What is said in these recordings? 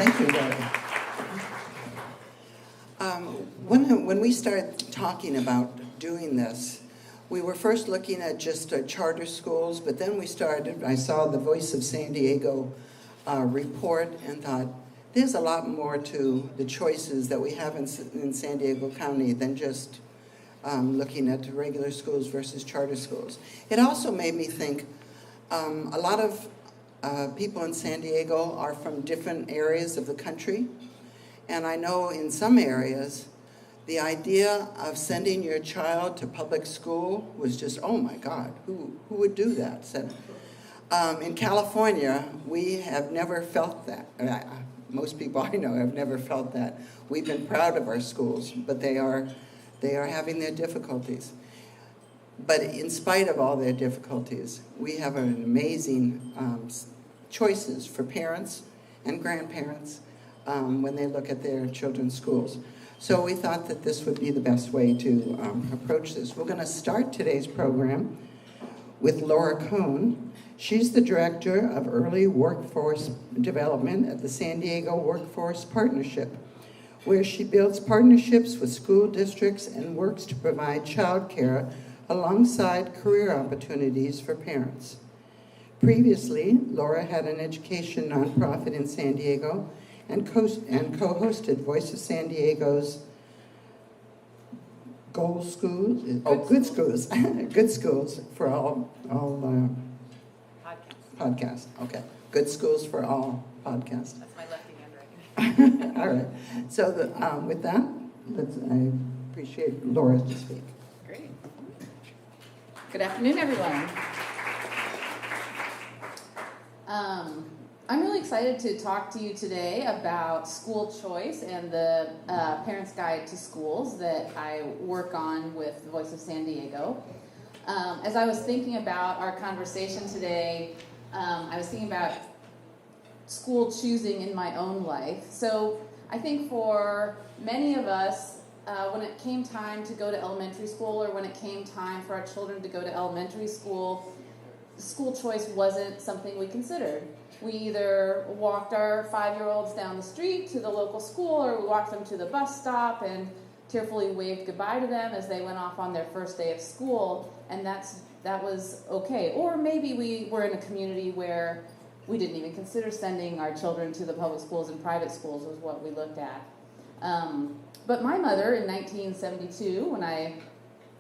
Thank you, Lori. When we started talking about doing this, we were first looking at just charter schools, but then I saw the Voice of San Diego report and thought, there's a lot more to the choices that we have in San Diego County than just looking at regular schools versus charter schools. It also made me think a lot of people in San Diego are from different areas of the country. And I know in some areas, the idea of sending your child to public school was just, oh my God, who would do that? So, in California, we have never felt that. Most people I know have never felt that. We've been proud of our schools, but they are having their difficulties. But in spite of all their difficulties, we have an amazing choices for parents and grandparents when they look at their children's schools. So we thought that this would be the best way to approach this. We're going to start today's program with Laura Cohn. She's the Director of Early Workforce Development at the San Diego Workforce Partnership, where she builds partnerships with school districts and works to provide childcare alongside career opportunities for parents. Previously, Laura had an education nonprofit in San Diego and co-hosted Voice of San Diego's Good Schools, Good Schools for All podcast. Okay, Good Schools for All podcast. That's my lefty handwriting. All right. So with that, I appreciate Laura to speak. Great. Good afternoon, everyone. I'm really excited to talk to you today about school choice and the Parents' Guide to Schools that I work on with the Voice of San Diego. As I was thinking about our conversation today, I was thinking about school choosing in my own life. So I think for many of us, when it came time to go to elementary school or when it came time for our children to go to elementary school, school choice wasn't something we considered. We either walked our 5-year-olds down the street to the local school, or we walked them to the bus stop and tearfully waved goodbye to them as they went off on their first day of school, and that was okay. Or maybe we were in a community where we didn't even consider sending our children to the public schools, and private schools was what we looked at. But my mother, in 1972, when I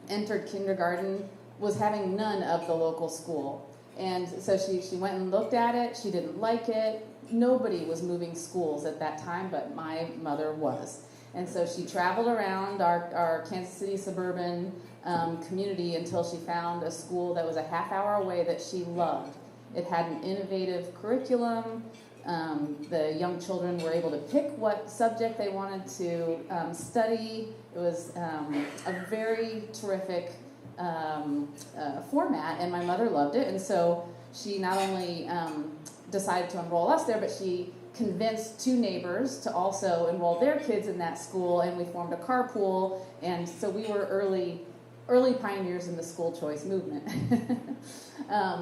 entered kindergarten, was having none of the local school. And so she went and looked at it. She didn't like it. Nobody was moving schools at that time, but my mother was. And so she traveled around our Kansas City suburban community until she found a school that was a half-hour away that she loved. It had an innovative curriculum. The young children were able to pick what subject they wanted to study. It was a very terrific format, and my mother loved it, and so she not only decided to enroll us there, but she convinced 2 neighbors to also enroll their kids in that school, and we formed a carpool, and so we were early pioneers in the school choice movement.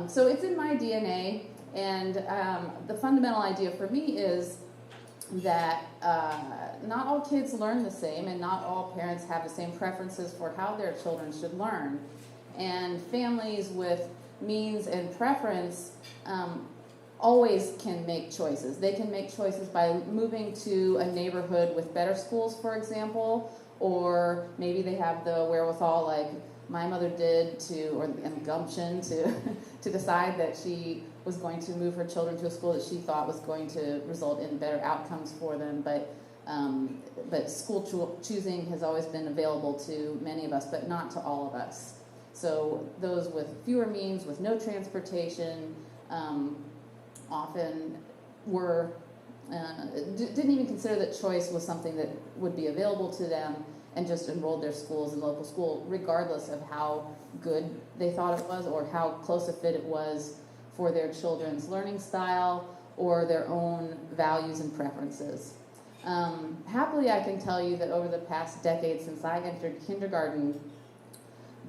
So it's in my DNA, and the fundamental idea for me is that not all kids learn the same, and not all parents have the same preferences for how their children should learn. And families with means and preference always can make choices. They can make choices by moving to a neighborhood with better schools, for example, or maybe they have the wherewithal, like my mother did, and gumption to decide that she was going to move her children to a school that she thought was going to result in better outcomes for them. But school choosing has always been available to many of us, but not to all of us. So those with fewer means, with no transportation, often didn't even consider that choice was something that would be available to them, and just enrolled their schools in local school, regardless of how good they thought it was or how close a fit it was for their children's learning style or their own values and preferences. Happily, I can tell you that over the past decade since I entered kindergarten,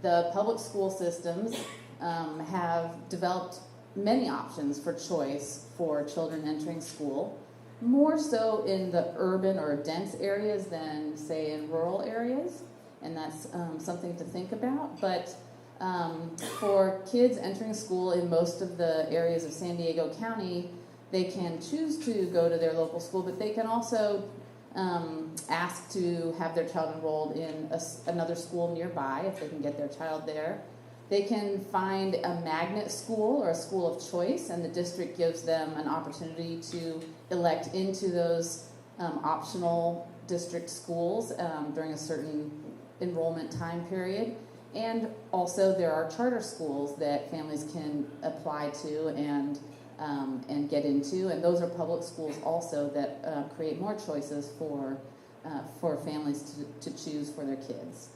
the public school systems have developed many options for choice for children entering school. more so in the urban or dense areas than, say, in rural areas. And that's something to think about. But for kids entering school in most of the areas of San Diego County, they can choose to go to their local school, but they can also ask to have their child enrolled in another school nearby if they can get their child there. They can find a magnet school or a school of choice, and the district gives them an opportunity to elect into those optional district schools during a certain enrollment time period. And also there are charter schools that families can apply to and get into, and those are public schools also that create more choices for families to choose for their kids.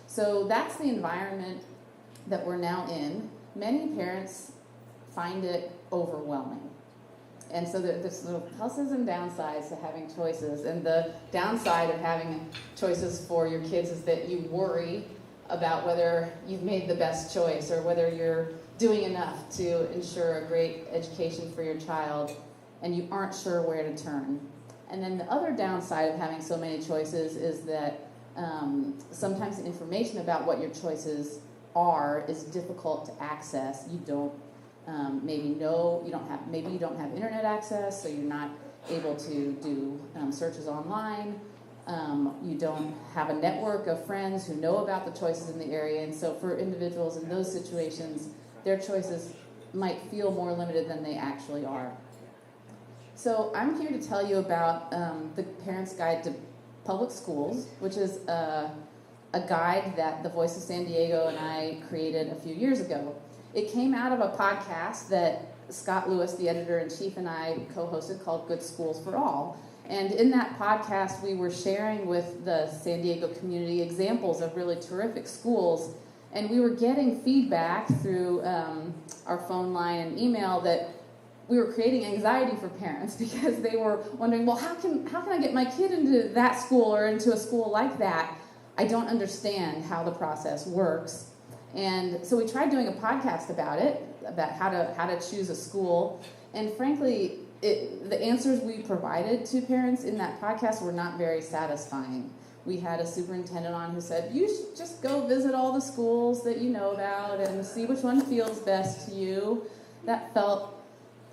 So that's the environment that we're now in. Many parents find it overwhelming. And so there's little pluses and downsides to having choices. And the downside of having choices for your kids is that you worry about whether you've made the best choice or whether you're doing enough to ensure a great education for your child, and you aren't sure where to turn. And then the other downside of having so many choices is that sometimes the information about what your choices are is difficult to access. You don't maybe you don't have internet access, so you're not able to do searches online. You don't have a network of friends who know about the choices in the area, and so for individuals in those situations, their choices might feel more limited than they actually are. So I'm here to tell you about the Parents' Guide to Public Schools, which is a guide that the Voice of San Diego and I created a few years ago. It came out of a podcast that Scott Lewis, the editor-in-chief, and I co-hosted called Good Schools for All. And in that podcast, we were sharing with the San Diego community examples of really terrific schools. And we were getting feedback through our phone line and email that we were creating anxiety for parents because they were wondering, well, how can I get my kid into that school or into a school like that? I don't understand how the process works. And so we tried doing a podcast about it, about how to choose a school. And frankly, the answers we provided to parents in that podcast were not very satisfying. We had a superintendent on who said, you should just go visit all the schools that you know about and see which one feels best to you.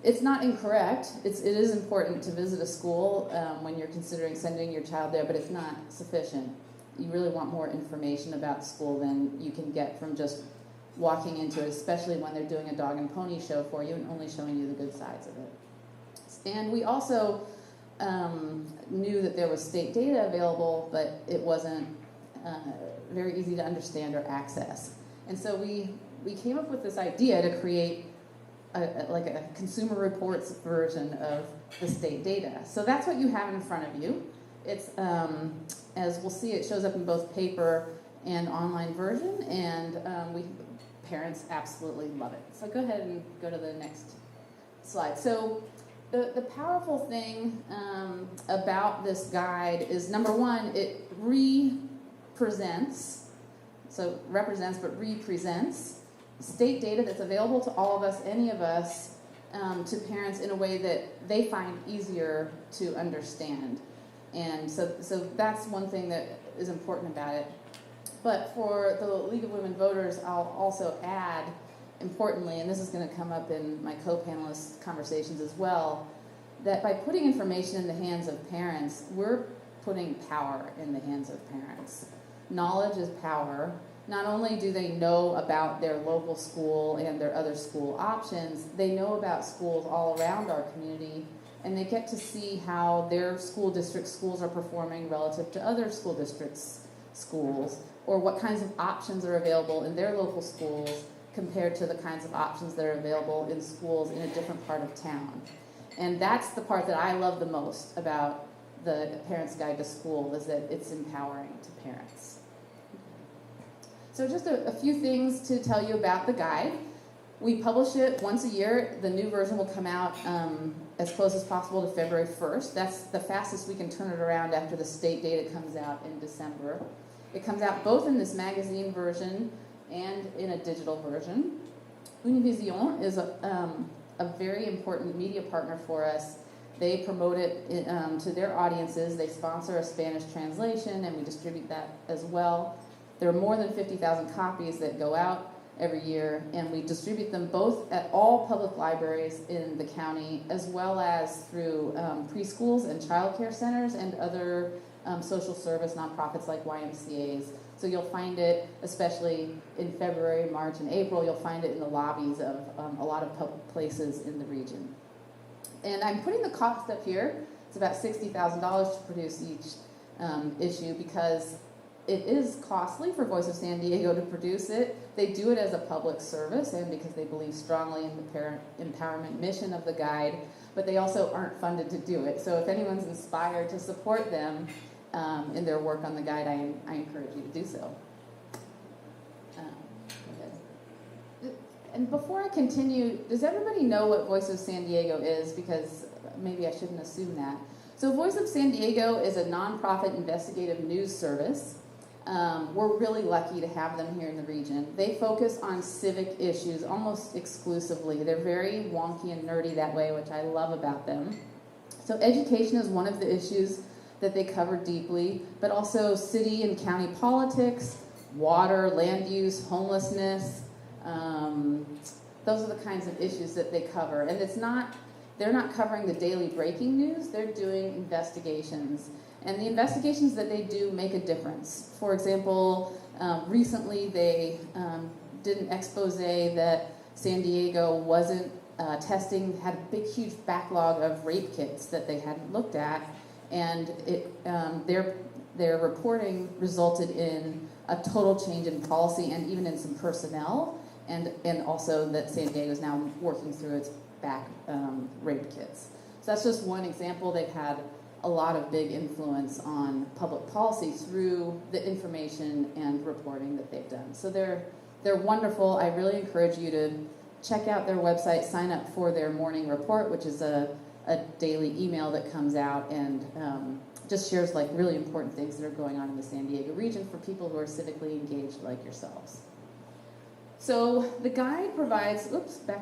It's not incorrect. It is important to visit a school when you're considering sending your child there, but it's not sufficient. You really want more information about school than you can get from just walking into it, especially when they're doing a dog and pony show for you and only showing you the good sides of it. And we also knew that there was state data available, but it wasn't very easy to understand or access. And so we came up with this idea to create a consumer reports version of the state data. So that's what you have in front of you. It's, as we'll see, it shows up in both paper and online version, and parents absolutely love it. So go ahead and go to the next slide. So the powerful thing about this guide is, number one, it represents state data that's available to all of us, any of us, to parents in a way that they find easier to understand. And so that's one thing that is important about it. But for the League of Women Voters, I'll also add, importantly, and this is going to come up in my co-panelist conversations as well, that by putting information in the hands of parents, we're putting power in the hands of parents. Knowledge is power. Not only do they know about their local school and their other school options, they know about schools all around our community, and they get to see how their school district schools are performing relative to other school districts' schools, or what kinds of options are available in their local schools compared to the kinds of options that are available in schools in a different part of town. And that's the part that I love the most about the Parents' Guide to School, is that it's empowering to parents. So just a few things to tell you about the guide. We publish it once a year. The new version will come out as close as possible to February 1st. That's the fastest we can turn it around after the state data comes out in December. It comes out both in this magazine version and in a digital version. Univision is a very important media partner for us. They promote it to their audiences. They sponsor a Spanish translation, and we distribute that as well. There are more than 50,000 copies that go out every year, and we distribute them both at all public libraries in the county, as well as through preschools and child care centers and other social service nonprofits like YMCAs. So you'll find it, especially in February, March, and April, you'll find it in the lobbies of a lot of public places in the region. And I'm putting the cost up here. It's about $60,000 to produce each issue, because it is costly for Voice of San Diego to produce it. They do it as a public service and because they believe strongly in the parent empowerment mission of the guide, but they also aren't funded to do it. So if anyone's inspired to support them in their work on the guide, I encourage you to do so. And before I continue, does everybody know what Voice of San Diego is? Because maybe I shouldn't assume that. So Voice of San Diego is a nonprofit investigative news service. We're really lucky to have them here in the region. They focus on civic issues almost exclusively. They're very wonky and nerdy that way, which I love about them. So education is one of the issues that they cover deeply, but also city and county politics, water, land use, homelessness. Those are the kinds of issues that they cover. And they're not covering the daily breaking news, they're doing investigations. And the investigations that they do make a difference. For example, recently they did an expose that San Diego wasn't testing, had a big, huge backlog of rape kits that they hadn't looked at. And their reporting resulted in a total change in policy and even in some personnel. And also that San Diego is now working through its back rape kits. So that's just one example. They've had a lot of big influence on public policy through the information and reporting that they've done. So they're wonderful. I really encourage you to check out their website, sign up for their morning report, which is a daily email that comes out and just shares like really important things that are going on in the San Diego region for people who are civically engaged like yourselves. So the guide provides, back.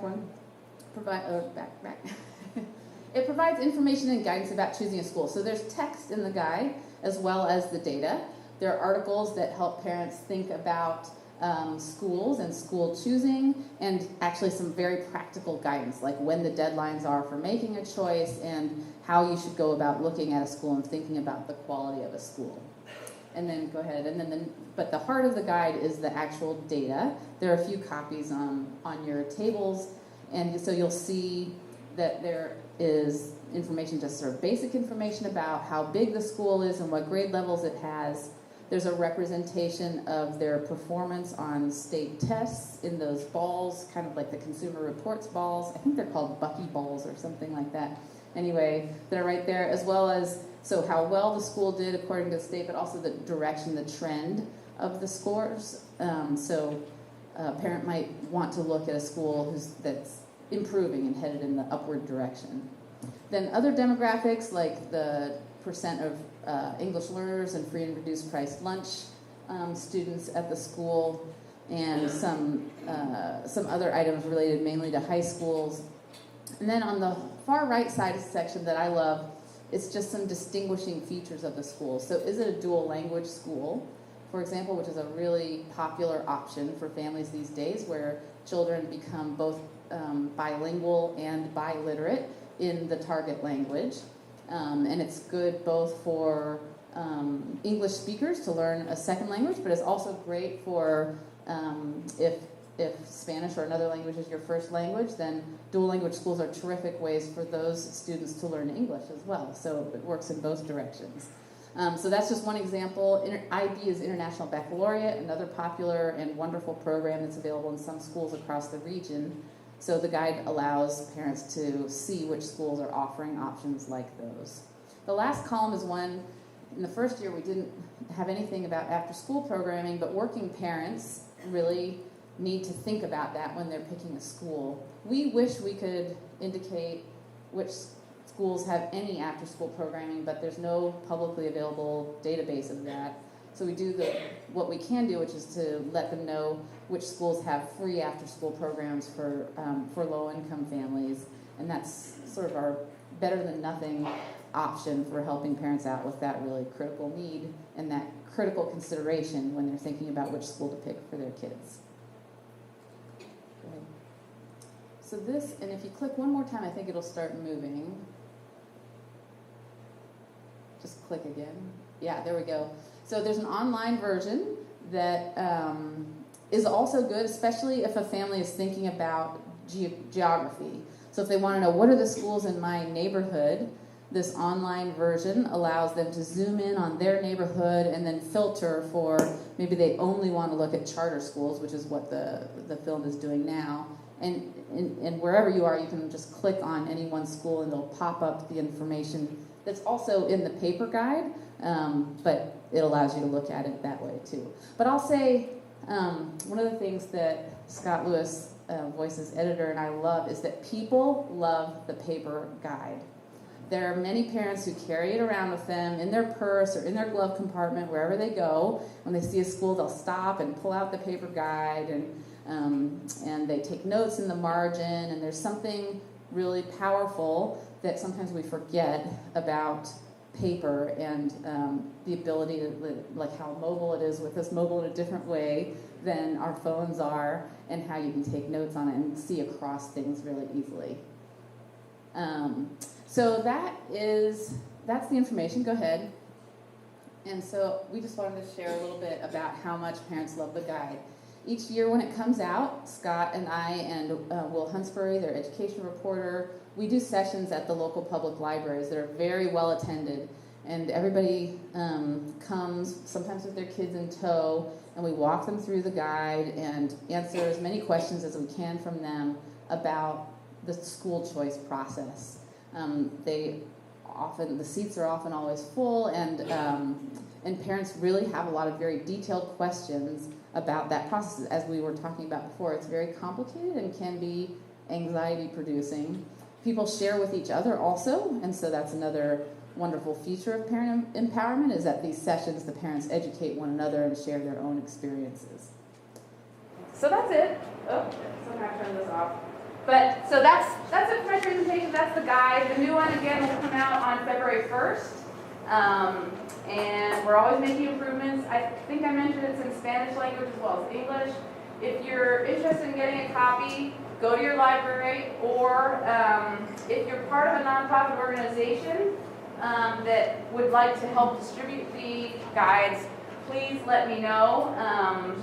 It provides information and guidance about choosing a school. So there's text in the guide as well as the data. There are articles that help parents think about schools and school choosing, and actually some very practical guidance, like when the deadlines are for making a choice and how you should go about looking at a school and thinking about the quality of a school. And then go ahead, and then but the heart of the guide is the actual data. There are a few copies on your tables, and so you'll see that there is information, just sort of basic information about how big the school is and what grade levels it has. There's a representation of their performance on state tests in those balls, kind of like the Consumer Reports balls. I think they're called Bucky balls or something like that. Anyway, they're right there, as well as so how well the school did according to the state, but also the direction, the trend of the scores. So a parent might want to look at a school that's improving and headed in the upward direction. Then other demographics like the percent of English learners and free and reduced price lunch students at the school, and some other items related mainly to high schools. And then on the far right side section that I love, it's just some distinguishing features of the school. So is it a dual language school, for example, which is a really popular option for families these days, where children become both bilingual and biliterate in the target language. And it's good both for English speakers to learn a second language, but it's also great for if Spanish or another language is your first language, then dual language schools are terrific ways for those students to learn English as well. So it works in both directions. So that's just one example. IB is International Baccalaureate, another popular and wonderful program that's available in some schools across the region. So the guide allows parents to see which schools are offering options like those. The last column is one, in the first year we didn't have anything about after-school programming, but working parents really need to think about that when they're picking a school. We wish we could indicate which schools have any after-school programming, but there's no publicly available database of that. So we do what we can do, which is to let them know which schools have free after-school programs for low-income families, and that's sort of our better than nothing option for helping parents out with that really critical need and that critical consideration when they're thinking about which school to pick for their kids. Go ahead. So this, and if you click one more time, I think it'll start moving. Just click again. Yeah, there we go. So there's an online version that is also good, especially if a family is thinking about geography. So if they want to know what are the schools in my neighborhood, this online version allows them to zoom in on their neighborhood and then filter for, maybe they only want to look at charter schools, which is what the film is doing now. And wherever you are, you can just click on any one school and it'll pop up the information that's also in the paper guide, but it allows you to look at it that way too. But I'll say one of the things that Scott Lewis, Voices editor, and I love is that people love the paper guide. There are many parents who carry it around with them in their purse or in their glove compartment, wherever they go. When they see a school, they'll stop and pull out the paper guide, and they take notes in the margin, and there's something really powerful that sometimes we forget about paper and the ability to, like how mobile it is with us, mobile in a different way than our phones are, and how you can take notes on it and see across things really easily. So that's the information. Go ahead. And so we just wanted to share a little bit about how much parents love the guide. Each year when it comes out, Scott and I and Will Hunsbury, their education reporter, we do sessions at the local public libraries that are very well attended. And everybody comes, sometimes with their kids in tow, and we walk them through the guide and answer as many questions as we can from them about the school choice process. The seats are often always full, and parents really have a lot of very detailed questions about that process. As we were talking about before, it's very complicated and can be anxiety-producing. People share with each other also, and so that's another wonderful feature of parent empowerment, is that these sessions, the parents educate one another and share their own experiences. So that's it. Oh, somehow I turned this off. But, so that's it for my presentation. That's the guide. The new one, again, will come out on February 1st. And we're always making improvements. I think I mentioned it's in Spanish language as well as English. If you're interested in getting a copy, go to your library, or if you're part of a nonprofit organization that would like to help distribute the guides, please let me know.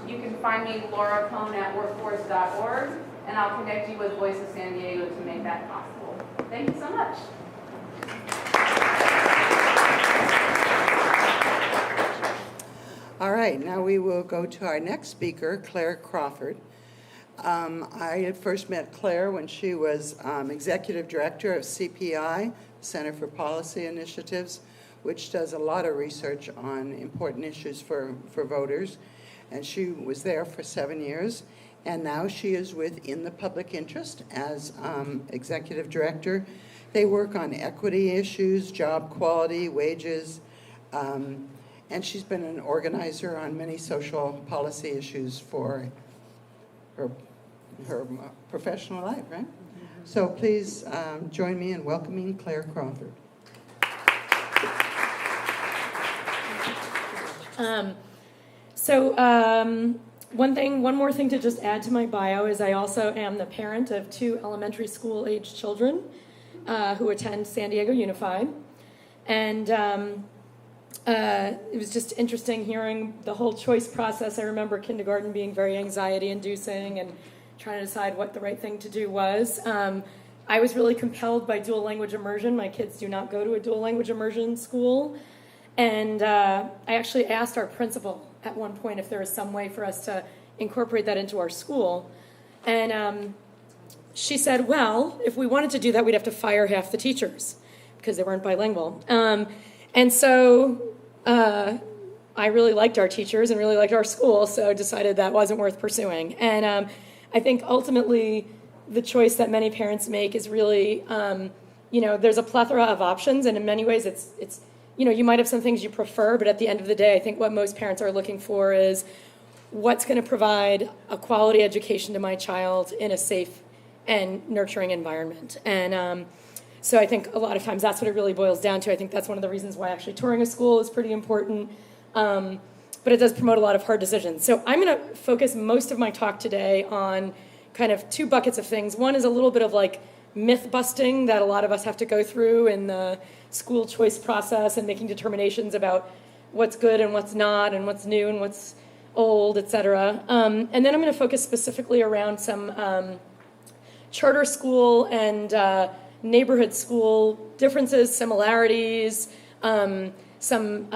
You can find me, Laura Cohn, at workforce.org, and I'll connect you with Voice of San Diego to make that possible. Thank you so much. All right, now we will go to our next speaker, Claire Crawford. I had first met Claire when she was executive director of CPI, Center for Policy Initiatives, which does a lot of research on important issues for voters. And she was there for 7 years. And now she is with In the Public Interest as executive director. They work on equity issues, job quality, wages, and she's been an organizer on many social policy issues for her professional life, right? Mm-hmm. So please join me in welcoming Claire Crawford. One more thing to just add to my bio is I also am the parent of 2 elementary school age children who attend San Diego Unified. And it was just interesting hearing the whole choice process. I remember kindergarten being very anxiety-inducing and trying to decide what the right thing to do was. I was really compelled by dual language immersion. My kids do not go to a dual language immersion school. And I actually asked our principal at one point if there was some way for us to incorporate that into our school. And she said, well, if we wanted to do that, we'd have to fire half the teachers because they weren't bilingual. And so I really liked our teachers and really liked our school, so decided that wasn't worth pursuing. And I think ultimately the choice that many parents make is really, there's a plethora of options, and in many ways it's you might have some things you prefer, but at the end of the day, I think what most parents are looking for is what's going to provide a quality education to my child in a safe and nurturing environment. And So I think a lot of times that's what it really boils down to. I think that's one of the reasons why actually touring a school is pretty important. But it does promote a lot of hard decisions. So I'm going to focus most of my talk today on kind of two buckets of things. One is a little bit of like myth busting that a lot of us have to go through in the school choice process and making determinations about what's good and what's not and what's new and what's old, et cetera. And then I'm going to focus specifically around some charter school and neighborhood school differences, similarities, some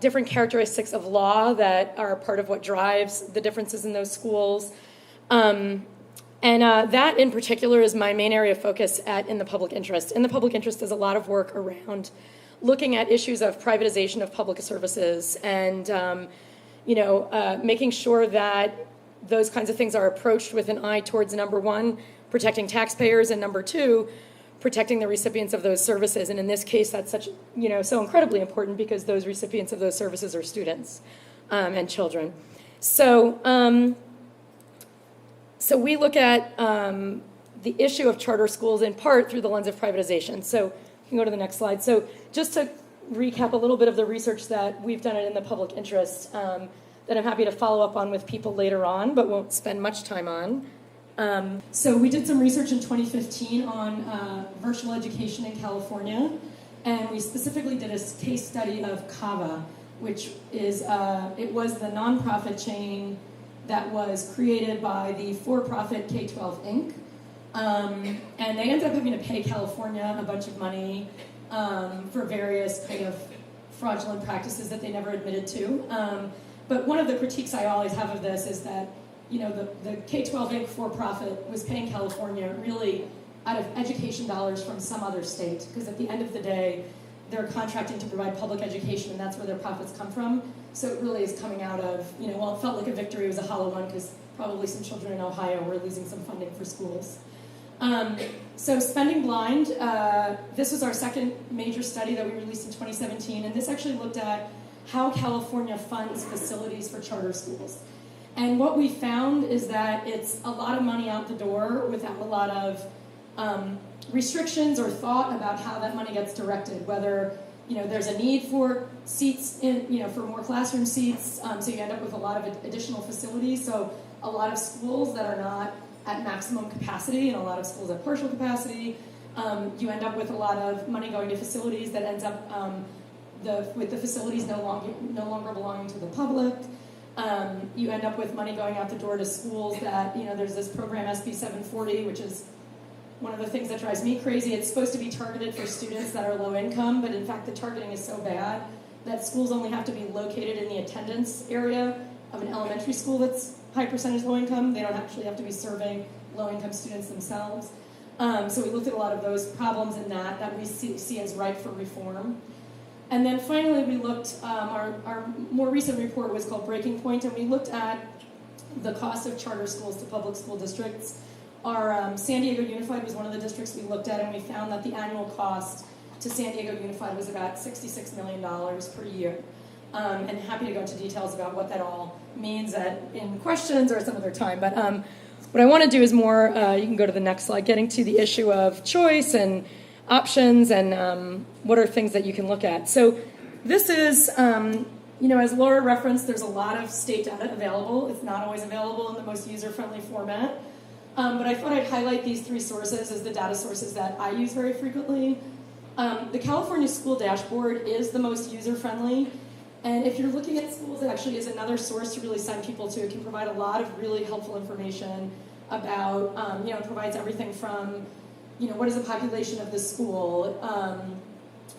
different characteristics of law that are part of what drives the differences in those schools. And that in particular is my main area of focus in the public interest. In the public interest, there's a lot of work around looking at issues of privatization of public services and making sure that those kinds of things are approached with an eye towards, number one, protecting taxpayers, and number two, protecting the recipients of those services. And in this case, that's so incredibly important because those recipients of those services are students and children. So we look at the issue of charter schools in part through the lens of privatization. So you can go to the next slide. So just to recap a little bit of the research that we've done in the public interest that I'm happy to follow up on with people later on, but won't spend much time on. So we did some research in 2015 on virtual education in California, and we specifically did a case study of Kava, which is it was the nonprofit chain that was created by the for-profit K-12 Inc. And they ended up having to pay California a bunch of money for various kind of fraudulent practices that they never admitted to. But one of the critiques I always have of this is that the K-12 Inc. for-profit was paying California really out of education dollars from some other state, because at the end of the day, they're contracting to provide public education, and that's where their profits come from. So it really is coming out of, it felt like a victory. It was a hollow one, because probably some children in Ohio were losing some funding for schools. So Spending Blind, this was our second major study that we released in 2017, and this actually looked at how California funds facilities for charter schools. And what we found is that it's a lot of money out the door without a lot of restrictions or thought about how that money gets directed, whether there's a need for seats for more classroom seats, so you end up with a lot of additional facilities. So a lot of schools that are not at maximum capacity and a lot of schools at partial capacity. You end up with a lot of money going to facilities that ends up with the facilities no longer belonging to the public. You end up with money going out the door to schools that, there's this program SB 740, which is one of the things that drives me crazy. It's supposed to be targeted for students that are low income, but in fact the targeting is so bad that schools only have to be located in the attendance area of an elementary school that's high percentage low income. They don't actually have to be serving low income students themselves. So we looked at a lot of those problems in that we see as ripe for reform. And then finally we looked, our more recent report was called Breaking Point, and we looked at the cost of charter schools to public school districts. Our San Diego Unified was one of the districts we looked at, and we found that the annual cost to San Diego Unified was about $66 million per year. And happy to go into details about what that all means in questions or some other time. But what I want to do is more, you can go to the next slide, getting to the issue of choice and options and what are things that you can look at. So this is, as Laura referenced, there's a lot of state data available. It's not always available in the most user-friendly format. But I thought I'd highlight these three sources as the data sources that I use very frequently. The California School Dashboard is the most user-friendly. And if you're looking at schools, it actually is another source to really send people to. It can provide a lot of really helpful information about, it provides everything from, what is the population of the school?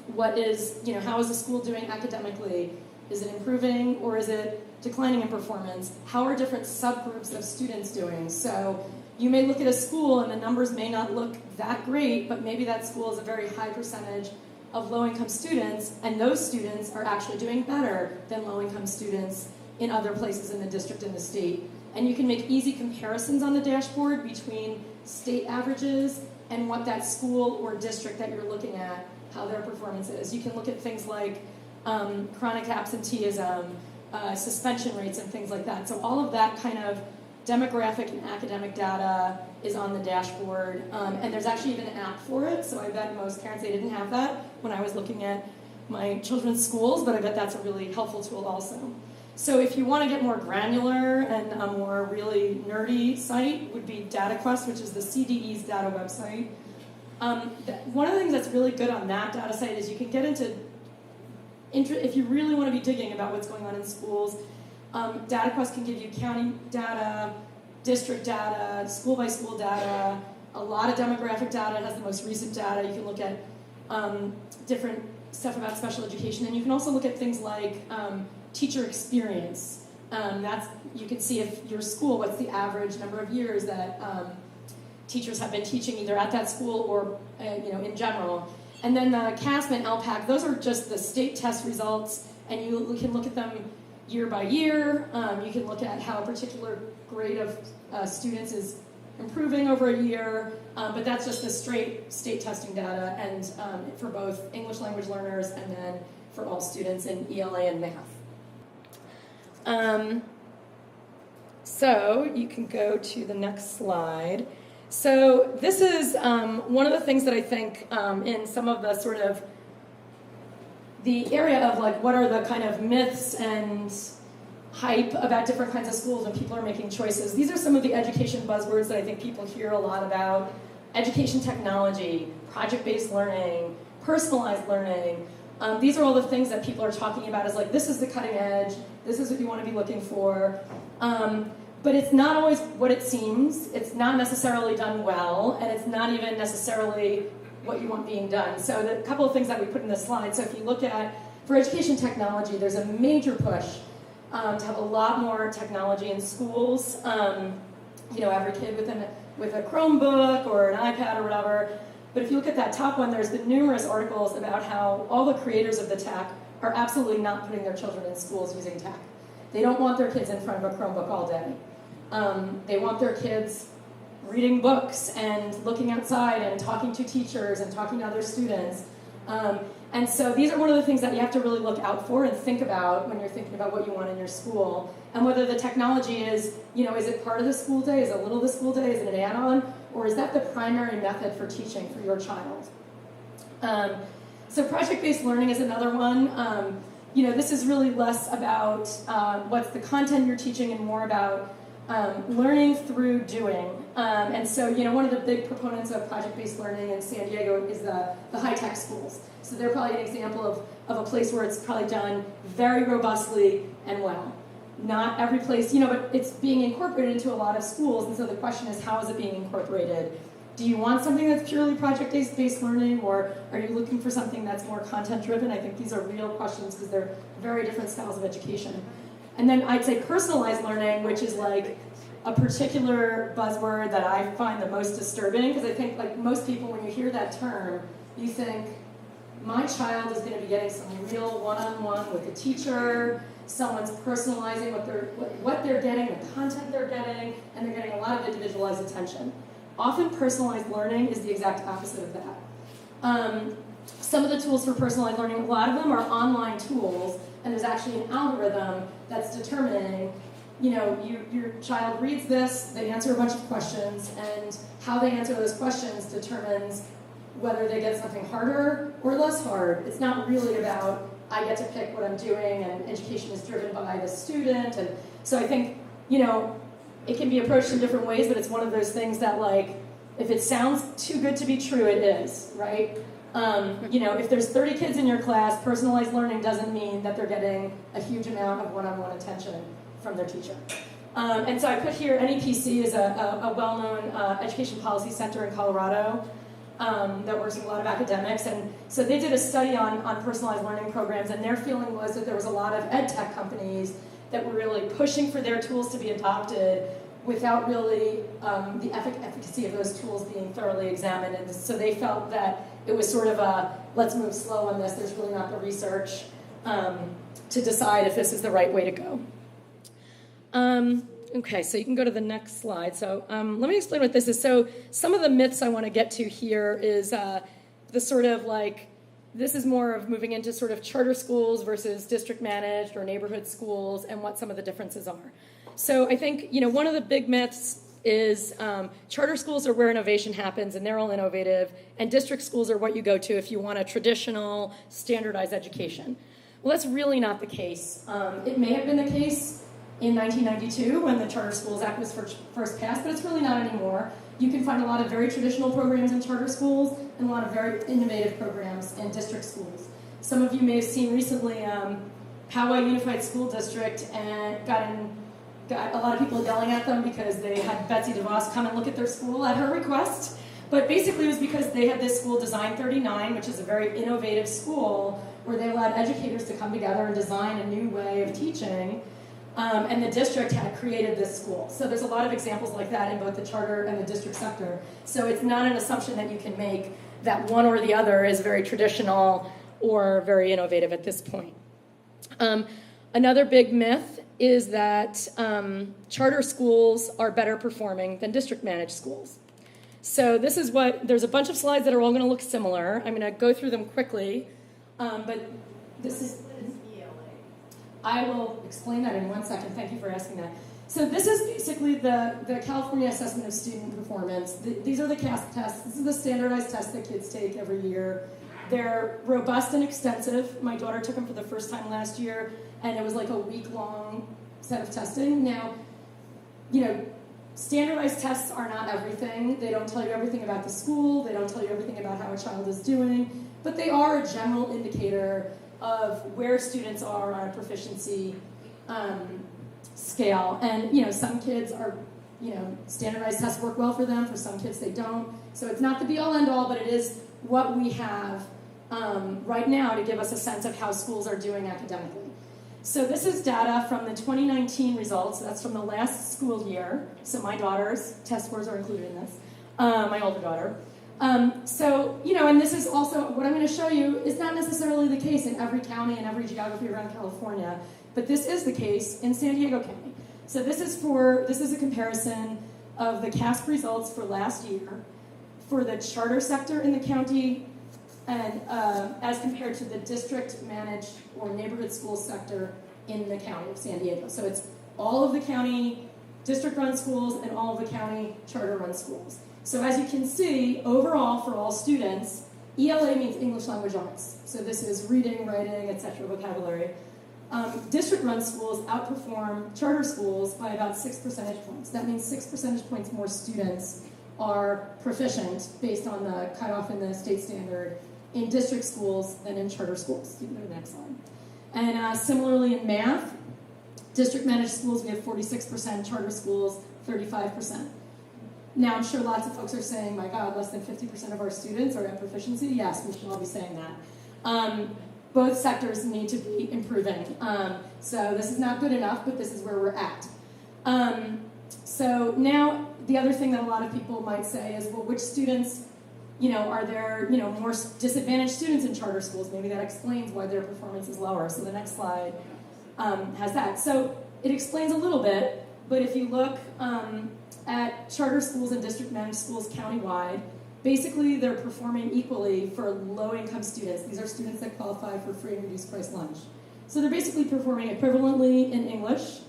What is, how is the school doing academically? Is it improving or is it declining in performance? How are different subgroups of students doing? So you may look at a school and the numbers may not look that great, but maybe that school is a very high percentage of low-income students, and those students are actually doing better than low-income students in other places in the district and the state. And you can make easy comparisons on the dashboard between state averages and what that school or district that you're looking at, how their performance is. You can look at things like chronic absenteeism, suspension rates, and things like that. So all of that kind of demographic and academic data is on the dashboard, and there's actually even an app for it, so I bet most parents, they didn't have that when I was looking at my children's schools, but I bet that's a really helpful tool also. So if you want to get more granular and a more really nerdy site would be DataQuest, which is the CDE's data website. One of the things that's really good on that data site is you can get into, if you really want to be digging about what's going on in schools, DataQuest can give you county data, district data, school-by-school data, a lot of demographic data. It has the most recent data. You can look at different stuff about special education, and you can also look at things like teacher experience. You can see if your school, what's the average number of years that teachers have been teaching either at that school or in general. And then the CASP and LPAC, those are just the state test results, and you can look at them year by year. You can look at how a particular grade of students is improving over a year, but that's just the straight state testing data, and for both English language learners and then for all students in ELA and math. So you can go to the next slide. So this is one of the things that I think in some of the sort of the area of like what are the kind of myths and hype about different kinds of schools when people are making choices. These are some of the education buzzwords that I think people hear a lot about. Education technology, project-based learning, personalized learning. These are all the things that people are talking about as like, this is the cutting edge, this is what you want to be looking for. But it's not always what it seems. It's not necessarily done well, and it's not even necessarily what you want being done. So the couple of things that we put in this slide. So if you look at, for education technology, there's a major push to have a lot more technology in schools. Every kid with a Chromebook or an iPad or whatever. But if you look at that top one, there's been numerous articles about how all the creators of the tech are absolutely not putting their children in schools using tech. They don't want their kids in front of a Chromebook all day. They want their kids reading books and looking outside and talking to teachers and talking to other students. And so these are one of the things that you have to really look out for and think about when you're thinking about what you want in your school. And whether the technology is it part of the school day? Is it a little of the school day? Is it an add-on? Or is that the primary method for teaching for your child? So project-based learning is another one. This is really less about what's the content you're teaching and more about learning through doing. And so, one of the big proponents of project-based learning in San Diego is the high-tech schools. So they're probably an example of a place where it's probably done very robustly and well. Not every place, but it's being incorporated into a lot of schools, and so the question is, how is it being incorporated? Do you want something that's purely project-based learning, or are you looking for something that's more content-driven? I think these are real questions because they're very different styles of education. And then I'd say personalized learning, which is like a particular buzzword that I find the most disturbing, because I think like most people, when you hear that term, you think, my child is going to be getting some real one-on-one with a teacher, someone's personalizing what they're getting, the content they're getting, and they're getting a lot of individualized attention. Often personalized learning is the exact opposite of that. Some of the tools for personalized learning, a lot of them are online tools, and there's actually an algorithm that's determining, your child reads this, they answer a bunch of questions, and how they answer those questions determines whether they get something harder or less hard. It's not really about, I get to pick what I'm doing, and education is driven by the student. And so I think, it can be approached in different ways, but it's one of those things that, like, if it sounds too good to be true, it is, right? If there's 30 kids in your class, personalized learning doesn't mean that they're getting a huge amount of one-on-one attention from their teacher. And so I put here, NEPC is a well-known education policy center in Colorado that works with a lot of academics. And so they did a study on personalized learning programs, and their feeling was that there was a lot of ed tech companies that were really pushing for their tools to be adopted without really the efficacy of those tools being thoroughly examined. And so they felt that it was sort of a, let's move slow on this, there's really not the research to decide if this is the right way to go. Okay, so you can go to the next slide. So let me explain what this is. So some of the myths I want to get to here is the sort of like, this is more of moving into sort of charter schools versus district managed or neighborhood schools and what some of the differences are. So I think, one of the big myths is charter schools are where innovation happens, and they're all innovative, and district schools are what you go to if you want a traditional, standardized education. Well, that's really not the case. It may have been the case in 1992 when the Charter Schools Act was first passed, but it's really not anymore. You can find a lot of very traditional programs in charter schools and a lot of very innovative programs in district schools. Some of you may have seen recently Poway Unified School District and got a lot of people yelling at them because they had Betsy DeVos come and look at their school at her request. But basically it was because they had this school, Design 39, which is a very innovative school where they allowed educators to come together and design a new way of teaching. And the district had created this school. So there's a lot of examples like that in both the charter and the district sector. So it's not an assumption that you can make that one or the other is very traditional or very innovative at this point. Another big myth is that charter schools are better performing than district managed schools. So there's a bunch of slides that are all going to look similar. I'm going to go through them quickly, but this is... I will explain that in 1 second. Thank you for asking that. So this is basically the California Assessment of Student Performance. These are the CAST tests. This is the standardized tests that kids take every year. They're robust and extensive. My daughter took them for the first time last year, and it was like a week-long set of testing. Now, standardized tests are not everything. They don't tell you everything about the school. They don't tell you everything about how a child is doing. But they are a general indicator of where students are on a proficiency scale. And, some kids are, standardized tests work well for them. For some kids, they don't. So it's not the be-all, end-all, but it is what we have right now to give us a sense of how schools are doing academically. So this is data from the 2019 results. That's from the last school year. So my daughter's test scores are included in this, my older daughter. And this is also, what I'm going to show you is not necessarily the case in every county and every geography around California, but this is the case in San Diego County. So this is a comparison of the CASP results for last year for the charter sector in the county and as compared to the district managed or neighborhood school sector in the county of San Diego. So it's all of the county district-run schools and all of the county charter-run schools. So as you can see, overall for all students, ELA means English Language Arts. So this is reading, writing, etc., vocabulary. District-run schools outperform charter schools by about 6 percentage points. That means 6 percentage points more students are proficient based on the cutoff in the state standard in district schools than in charter schools. You can go to the next slide. And similarly in math, district-managed schools, we have 46%, charter schools, 35%. Now, I'm sure lots of folks are saying, my God, less than 50% of our students are at proficiency. Yes, we should all be saying that. Both sectors need to be improving. So this is not good enough, but this is where we're at. So now, the other thing that a lot of people might say is, well, which students, are there, more disadvantaged students in charter schools? Maybe that explains why their performance is lower. So the next slide has that. So it explains a little bit, but if you look at charter schools and district-managed schools countywide, basically they're performing equally for low-income students. These are students that qualify for free and reduced price lunch. So they're basically performing equivalently in English,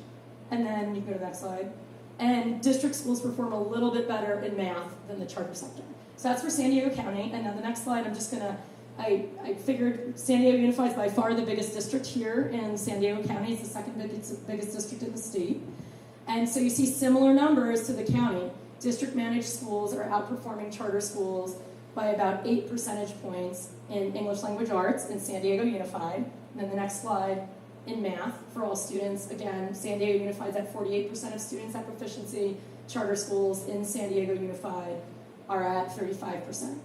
and then you can go to the next slide. And district schools perform a little bit better in math than the charter sector. So that's for San Diego County, and then the next slide I figured San Diego Unified is by far the biggest district here in San Diego County. It's the second biggest district in the state. And so you see similar numbers to the county. District-managed schools are outperforming charter schools by about 8 percentage points in English Language Arts in San Diego Unified. And then the next slide, in math for all students. Again, San Diego Unified is at 48% of students at proficiency. Charter schools in San Diego Unified are at 35%.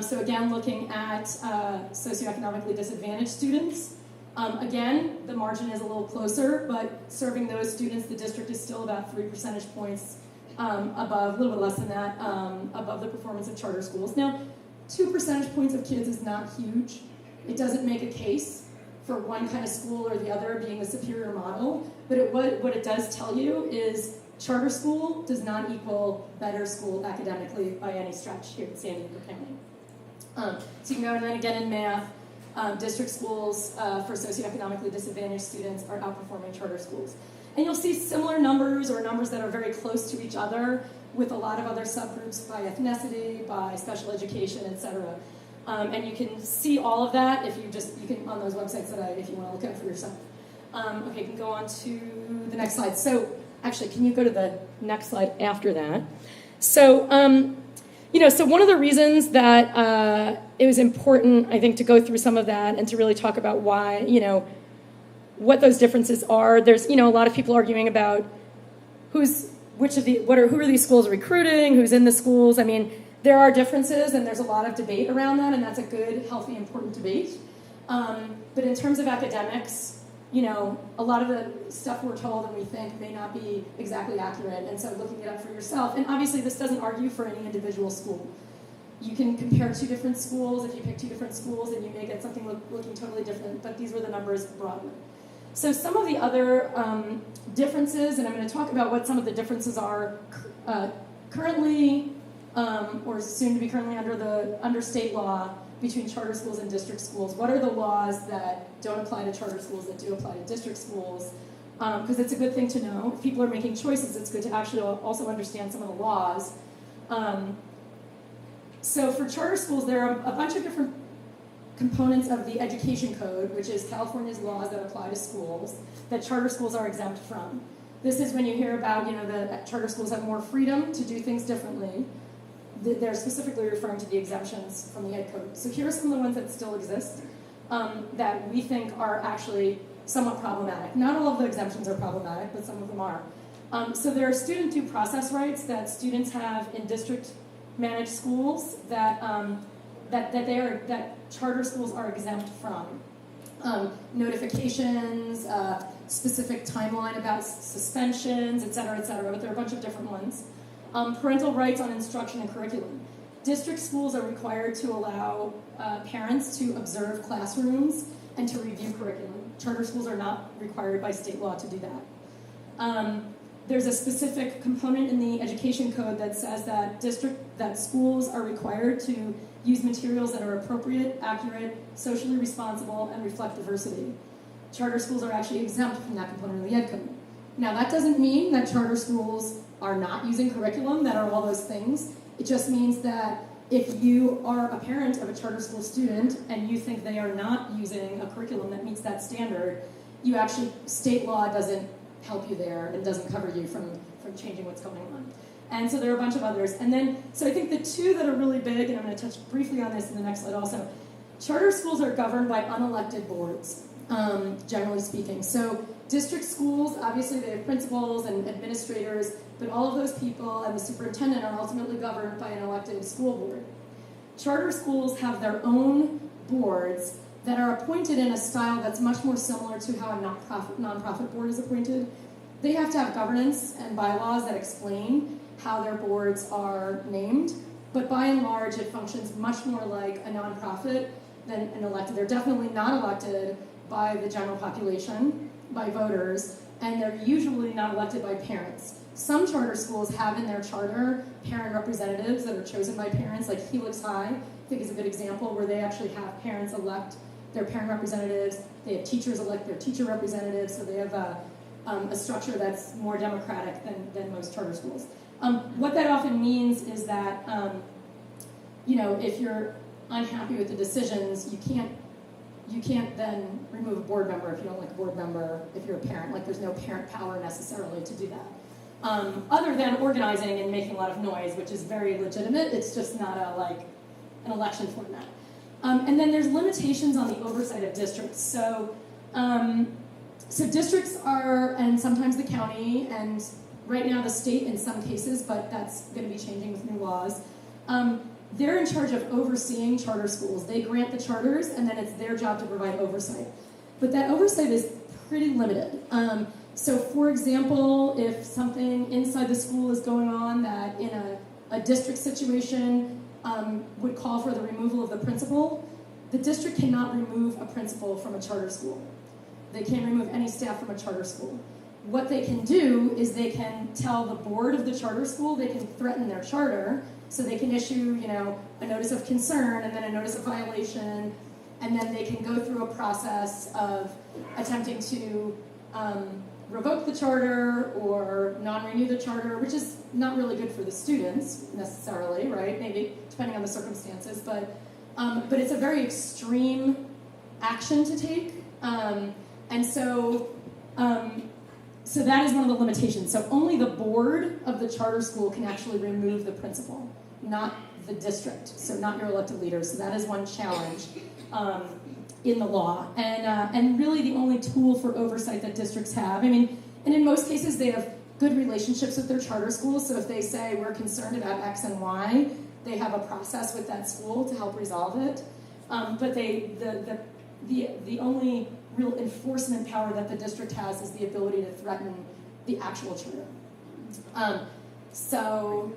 So again, looking at socioeconomically disadvantaged students, again, the margin is a little closer, but serving those students, the district is still about 3 percentage points above, a little bit less than that, above the performance of charter schools. Now, 2 percentage points of kids is not huge. It doesn't make a case for one kind of school or the other being the superior model, but what it does tell you is charter school does not equal better school academically by any stretch here in San Diego County. So you can go, and then again in math, district schools for socioeconomically disadvantaged students are outperforming charter schools. And you'll see similar numbers or numbers that are very close to each other with a lot of other subgroups by ethnicity, by special education, et cetera. And you can see all of that if you can on those websites if you want to look up for yourself. Okay, you can go on to the next slide. So actually, can you go to the next slide after that? So, so one of the reasons that it was important, I think, to go through some of that and to really talk about why, what those differences are. There's, a lot of people arguing about who are these schools recruiting, who's in the schools. I mean, there are differences, and there's a lot of debate around that, and that's a good, healthy, important debate. But in terms of academics, a lot of the stuff we're told and we think may not be exactly accurate, and so looking it up for yourself. And obviously, this doesn't argue for any individual school. You can compare two different schools. If you pick two different schools, and you may get something looking totally different, but these were the numbers broadly. So some of the other differences, and I'm going to talk about what some of the differences are currently, or soon to be currently under state law between charter schools and district schools. What are the laws that don't apply to charter schools that do apply to district schools? Because it's a good thing to know. If people are making choices, it's good to actually also understand some of the laws. So for charter schools, there are a bunch of different components of the education code, which is California's laws that apply to schools, that charter schools are exempt from. This is when you hear about, that charter schools have more freedom to do things differently. They're specifically referring to the exemptions from the Ed Code. So here are some of the ones that still exist that we think are actually somewhat problematic. Not all of the exemptions are problematic, but some of them are. So there are student due process rights that students have in district-managed schools that charter schools are exempt from. Notifications, specific timeline about suspensions, et cetera, but there are a bunch of different ones. Parental rights on instruction and curriculum. District schools are required to allow parents to observe classrooms and to review curriculum. Charter schools are not required by state law to do that. There's a specific component in the education code that says that schools are required to use materials that are appropriate, accurate, socially responsible, and reflect diversity. Charter schools are actually exempt from that component of the Ed Code. Now, that doesn't mean that charter schools are not using curriculum, that are all those things. It just means that if you are a parent of a charter school student and you think they are not using a curriculum that meets that standard, state law doesn't help you there and doesn't cover you from changing what's going on. And so there are a bunch of others. And then, so I think the two that are really big, and I'm going to touch briefly on this in the next slide also, charter schools are governed by unelected boards, generally speaking. So district schools, obviously they have principals and administrators, but all of those people and the superintendent are ultimately governed by an elected school board. Charter schools have their own boards that are appointed in a style that's much more similar to how a nonprofit board is appointed. They have to have governance and bylaws that explain how their boards are named, but by and large it functions much more like a nonprofit than an elected. They're definitely not elected by the general population, by voters, and they're usually not elected by parents. Some charter schools have in their charter parent representatives that are chosen by parents, like Helix High, I think is a good example, where they actually have parents elect their parent representatives, they have teachers elect their teacher representatives, so they have a structure that's more democratic than most charter schools. What that often means is that, if you're unhappy with the decisions, you can't then remove a board member if you don't like a board member, if you're a parent. Like, there's no parent power necessarily to do that. Other than organizing and making a lot of noise, which is very legitimate. It's just not an election format. And then there's limitations on the oversight of districts. So districts are, and sometimes the county, and right now the state in some cases, but that's going to be changing with new laws. They're in charge of overseeing charter schools. They grant the charters, and then it's their job to provide oversight. But that oversight is pretty limited. So for example, if something inside the school is going on that in a district situation would call for the removal of the principal, the district cannot remove a principal from a charter school. They can't remove any staff from a charter school. What they can do is they can tell the board of the charter school, they can threaten their charter, so they can issue, a notice of concern and then a notice of violation, and then they can go through a process of attempting to revoke the charter or non-renew the charter, which is not really good for the students necessarily, right? Maybe depending on the circumstances, but it's a very extreme action to take, and so that is one of the limitations. So only the board of the charter school can actually remove the principal, not the district, so not your elected leaders. So that is one challenge in the law, and really the only tool for oversight that districts have. I mean, and in most cases they have good relationships with their charter schools. So if they say we're concerned about X and Y, they have a process with that school to help resolve it. But the only real enforcement power that the district has is the ability to threaten the actual charter. So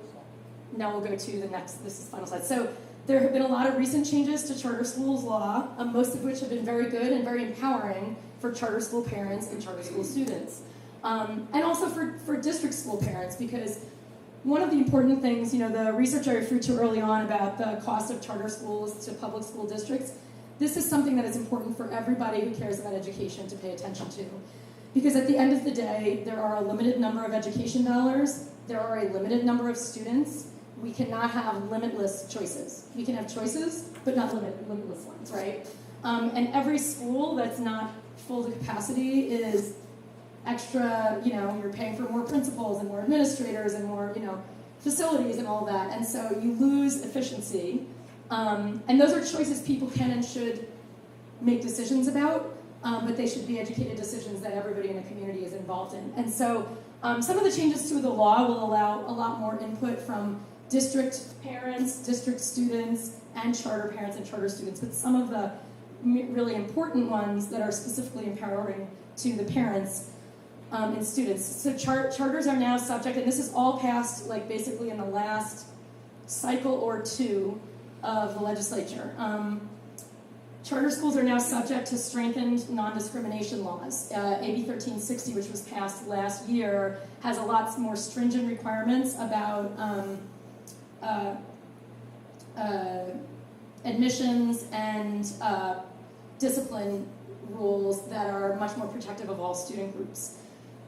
now we'll go to the next, this is the final slide. So there have been a lot of recent changes to charter schools law, most of which have been very good and very empowering for charter school parents and charter school students. And also for district school parents, because one of the important things, the research I referred to early on about the cost of charter schools to public school districts, this is something that is important for everybody who cares about education to pay attention to. Because at the end of the day, there are a limited number of education dollars, there are a limited number of students. We cannot have limitless choices. We can have choices, but not limitless ones, right? And every school that's not full to capacity is extra, you're paying for more principals and more administrators and more, facilities and all that. And so you lose efficiency. And those are choices people can and should make decisions about, but they should be educated decisions that everybody in the community is involved in. And so some of the changes to the law will allow a lot more input from district parents, district students, and charter parents and charter students, but some of the really important ones that are specifically empowering to the parents and students. So charters are now subject, and this is all passed basically in the last cycle or two of the legislature. Charter schools are now subject to strengthened non-discrimination laws. AB 1360, which was passed last year, has a lot more stringent requirements about admissions and discipline rules that are much more protective of all student groups.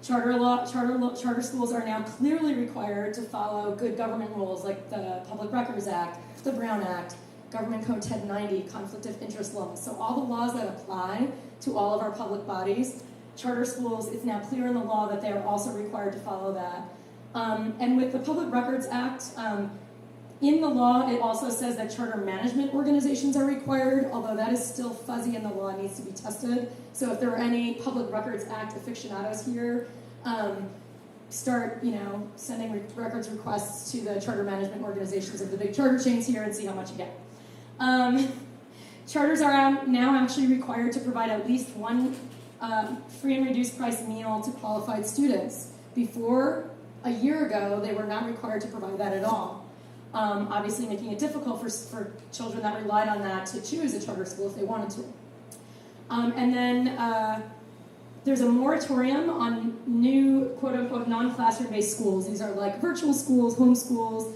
Charter schools are now clearly required to follow good government rules like the Public Records Act, the Brown Act, Government Code 1090, conflict of interest laws. So all the laws that apply to all of our public bodies, charter schools, it's now clear in the law that they are also required to follow that. And with the Public Records Act, in the law, it also says that charter management organizations are required, although that is still fuzzy in the law and needs to be tested. So if there are any Public Records Act aficionados here, start, sending records requests to the charter management organizations of the big charter chains here and see how much you get. Charters are now actually required to provide at least one free and reduced price meal to qualified students. Before a year ago, they were not required to provide that at all. Obviously making it difficult for children that relied on that to choose a charter school if they wanted to. And then there's a moratorium on new quote-unquote non-classroom based schools. These are like virtual schools, home schools,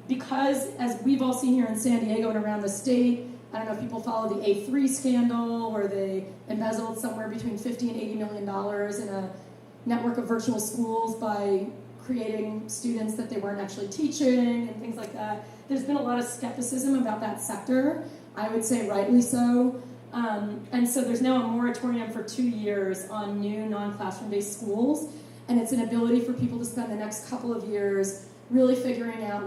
because as we've all seen here in San Diego and around the state, I don't know if people follow the A3 scandal where they embezzled somewhere between $50 and $80 million in a network of virtual schools by creating students that they weren't actually teaching and things like that. There's been a lot of skepticism about that sector, I would say rightly so. And so there's now a moratorium for 2 years on new non-classroom based schools, and it's an ability for people to spend the next couple of years really figuring out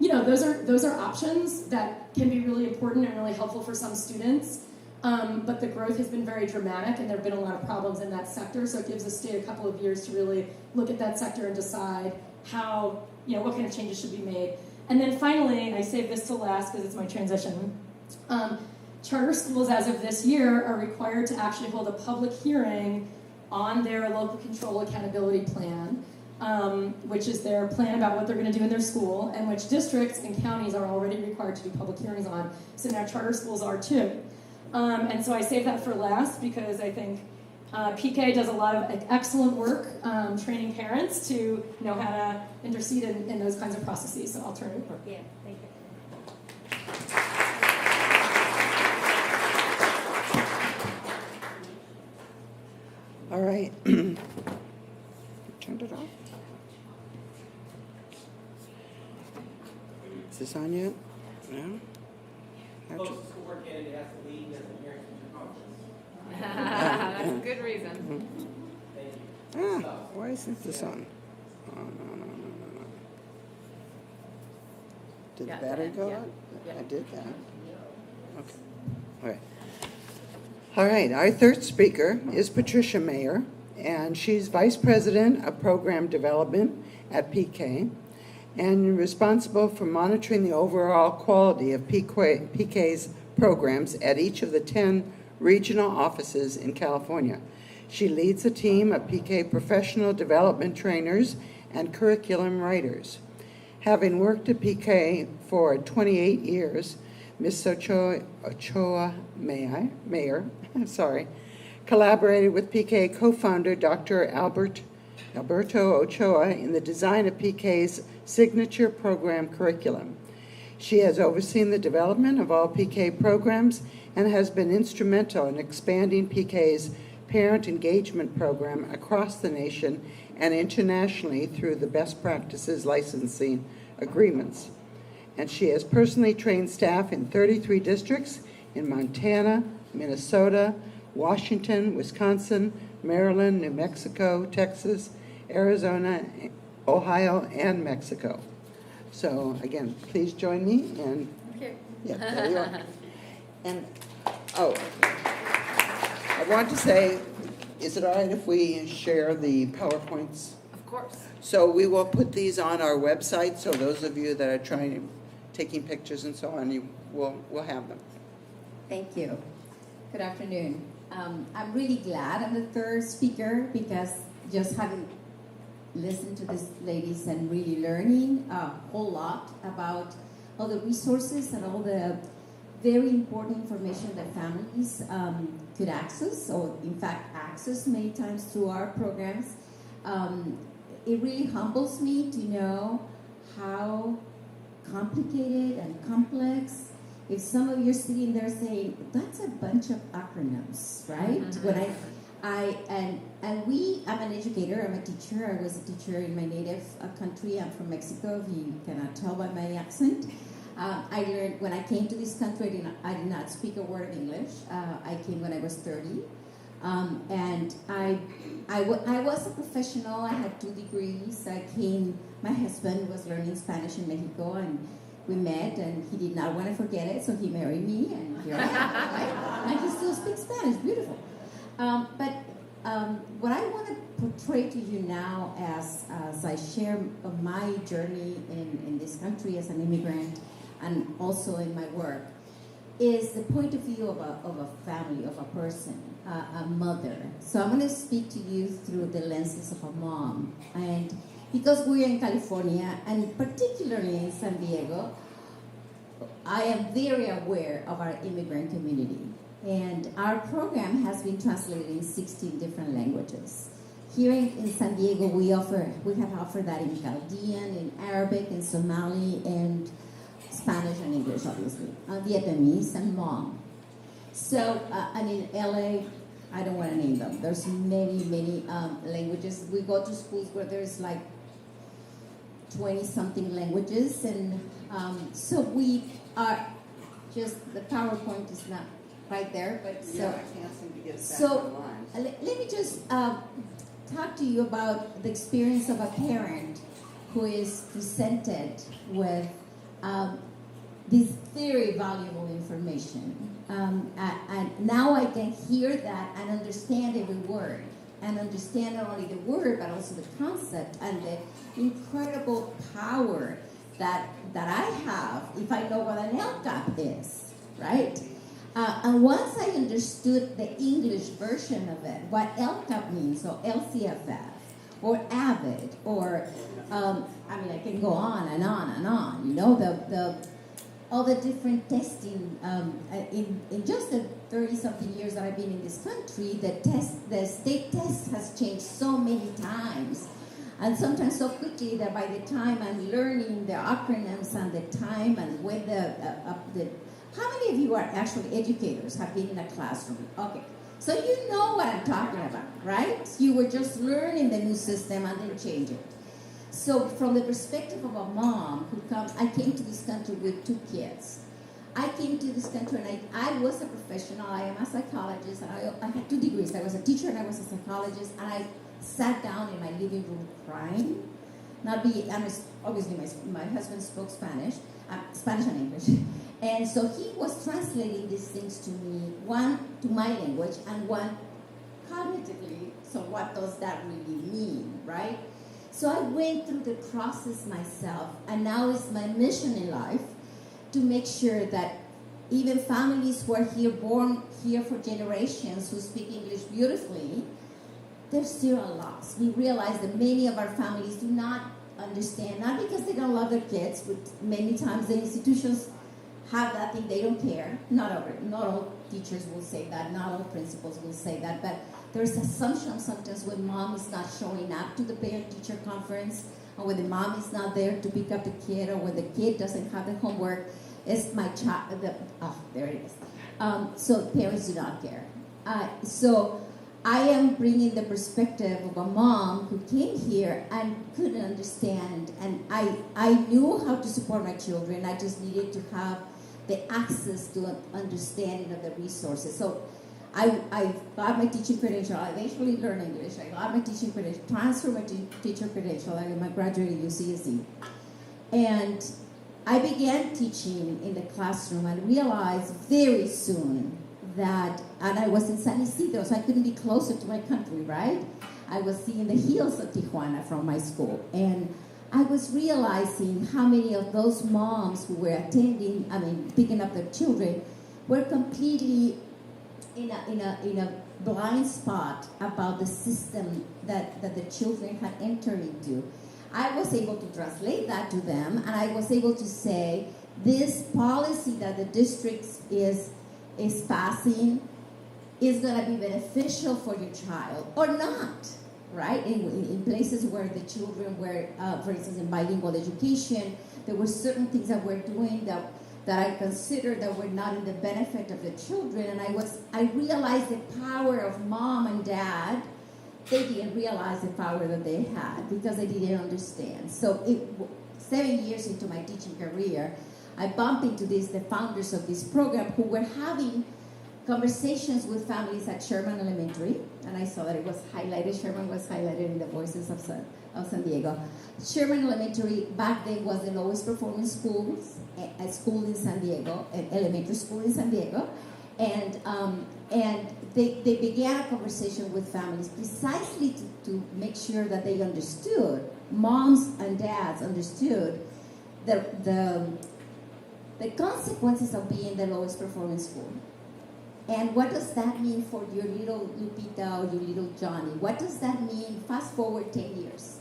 those are options that can be really important and really helpful for some students. But the growth has been very dramatic, and there have been a lot of problems in that sector, so it gives the state a couple of years to really look at that sector and decide how, what kind of changes should be made. And then finally, and I saved this to last because it's my transition, charter schools as of this year are required to actually hold a public hearing on their local control accountability plan, which is their plan about what they're going to do in their school, and which districts and counties are already required to do public hearings on. So now charter schools are too. And so I saved that for last because I think PK does a lot of excellent work training parents to know how to intercede in those kinds of processes. So I'll turn it over. Yeah, thank you. All right. this on yet? No? Closest school board candidate has to leave as a parent teacher conference. That's a good reason. Thank you. Why isn't this on? Oh, no. Did the Got battery that, go yeah. out? Yeah. I did that. Okay. All right. All right, our third speaker is Patricia Mayer, and she's Vice President of Program Development at PK and responsible for monitoring the overall quality of PK's programs at each of the 10 regional offices in California. She leads a team of PK professional development trainers and curriculum writers. Having worked at PK for 28 years, Ms. Ochoa Mayer collaborated with PK co-founder Dr. Alberto Ochoa in the design of PK's signature program curriculum. She has overseen the development of all PK programs and has been instrumental in expanding PK's parent engagement program across the nation and internationally through the best practices licensing agreements. And she has personally trained staff in 33 districts in Montana, Minnesota, Washington, Wisconsin, Maryland, New Mexico, Texas, Arizona, Ohio, and Mexico. So again, please join me and Okay. yeah, there you are. And I want to say, is it all right if we share the PowerPoints? Of course. So we will put these on our website, so those of you that are taking pictures and so on, we'll have them. Thank you. Good afternoon. I'm really glad I'm the third speaker because just having listened to these ladies and really learning a whole lot about all the resources and all the very important information that families could access, or in fact access many times through our programs. It really humbles me to know how complicated and complex. If some of you are sitting there saying, that's a bunch of acronyms, right? Mm-hmm. When I'm an educator, I'm a teacher. I was a teacher in my native country. I'm from Mexico, if you cannot tell by my accent. I learned, when I came to this country, I did not speak a word of English. I came when I was 30. And I was a professional. I had 2 degrees. My husband was learning Spanish in Mexico, and we met, and he did not want to forget it, so he married me, and here I am, right? And he still speaks Spanish, beautiful. But what I want to portray to you now as I share my journey in this country as an immigrant, and also in my work, is the point of view of a family, of a person, a mother. So I'm going to speak to you through the lenses of a mom. And because we're in California, and particularly in San Diego, I am very aware of our immigrant community. And our program has been translated in 16 different languages. Here in San Diego, we have offered that in Chaldean, in Arabic, in Somali, and Spanish and English, obviously, Vietnamese, and Hmong. So, and in LA, I don't want to name them. There's many languages. We go to schools where there's like 20-something languages, and so we are just, the PowerPoint is not right there, but so. Yeah, I can't seem to get it back So online. let me just talk to you about the experience of a parent who is presented with this very valuable information. And now I can hear that and understand every word, and understand not only the word, but also the concept and the incredible power that I have if I know what an LCAP is, right? And once I understood the English version of it, what LCAP means, or LCFF, or AVID, or, I can go on and on and on. You know, all the different testing, in just the 30-something years that I've been in this country, the state test has changed so many times, and sometimes so quickly that by the time I'm learning the acronyms and the time and when how many of you are actually educators, have been in a classroom? Okay, so you know what I'm talking about, right? You were just learning the new system and then change it. So from the perspective of a mom who comes, I came to this country with 2 kids. I came to this country and I was a professional. I am a psychologist. And I had 2 degrees. I was a teacher and I was a psychologist. And I sat down in my living room crying. Obviously my husband spoke Spanish and English. And so he was translating these things to me, one to my language and one cognitively. So what does that really mean, right? So I went through the process myself, and now it's my mission in life to make sure that even families who are here, born here for generations, who speak English beautifully, there's still a loss. We realize that many of our families do not understand, not because they don't love their kids, but many times the institutions have that thing, they don't care. Not all teachers will say that, not all principals will say that, but there's assumption sometimes when mom is not showing up to the parent-teacher conference, or when the mom is not there to pick up the kid, or when the kid doesn't have the homework, it's my child, there it is. So parents do not care. So I am bringing the perspective of a mom who came here and couldn't understand, and I knew how to support my children. I just needed to have the access to an understanding of the resources. So I got my teaching credential. I eventually learned English. I got my teaching credential, transferred my teacher credential. I graduated UCSD. And I began teaching in the classroom and realized very soon that, and I was in San Isidro, so I couldn't be closer to my country, right? I was seeing the hills of Tijuana from my school. And I was realizing how many of those moms who were picking up their children, were completely in a blind spot about the system that the children had entered into. I was able to translate that to them, and I was able to say, this policy that the district is passing is going to be beneficial for your child or not, right? In places where the children were, for instance, in bilingual education, there were certain things that we're doing that I considered that were not in the benefit of the children, and I realized the power of mom and dad. They didn't realize the power that they had because they didn't understand. So 7 years into my teaching career, I bumped into the founders of this program who were having conversations with families at Sherman Elementary, and I saw that it was highlighted. Sherman was highlighted in the Voices of San Diego. Sherman Elementary back then was the lowest performing school in San Diego, an elementary school in San Diego, and they began a conversation with families precisely to make sure that they understood, moms and dads understood the consequences of being the lowest performing school. And what does that mean for your little Lupita or your little Johnny? What does that mean? Fast forward 10 years.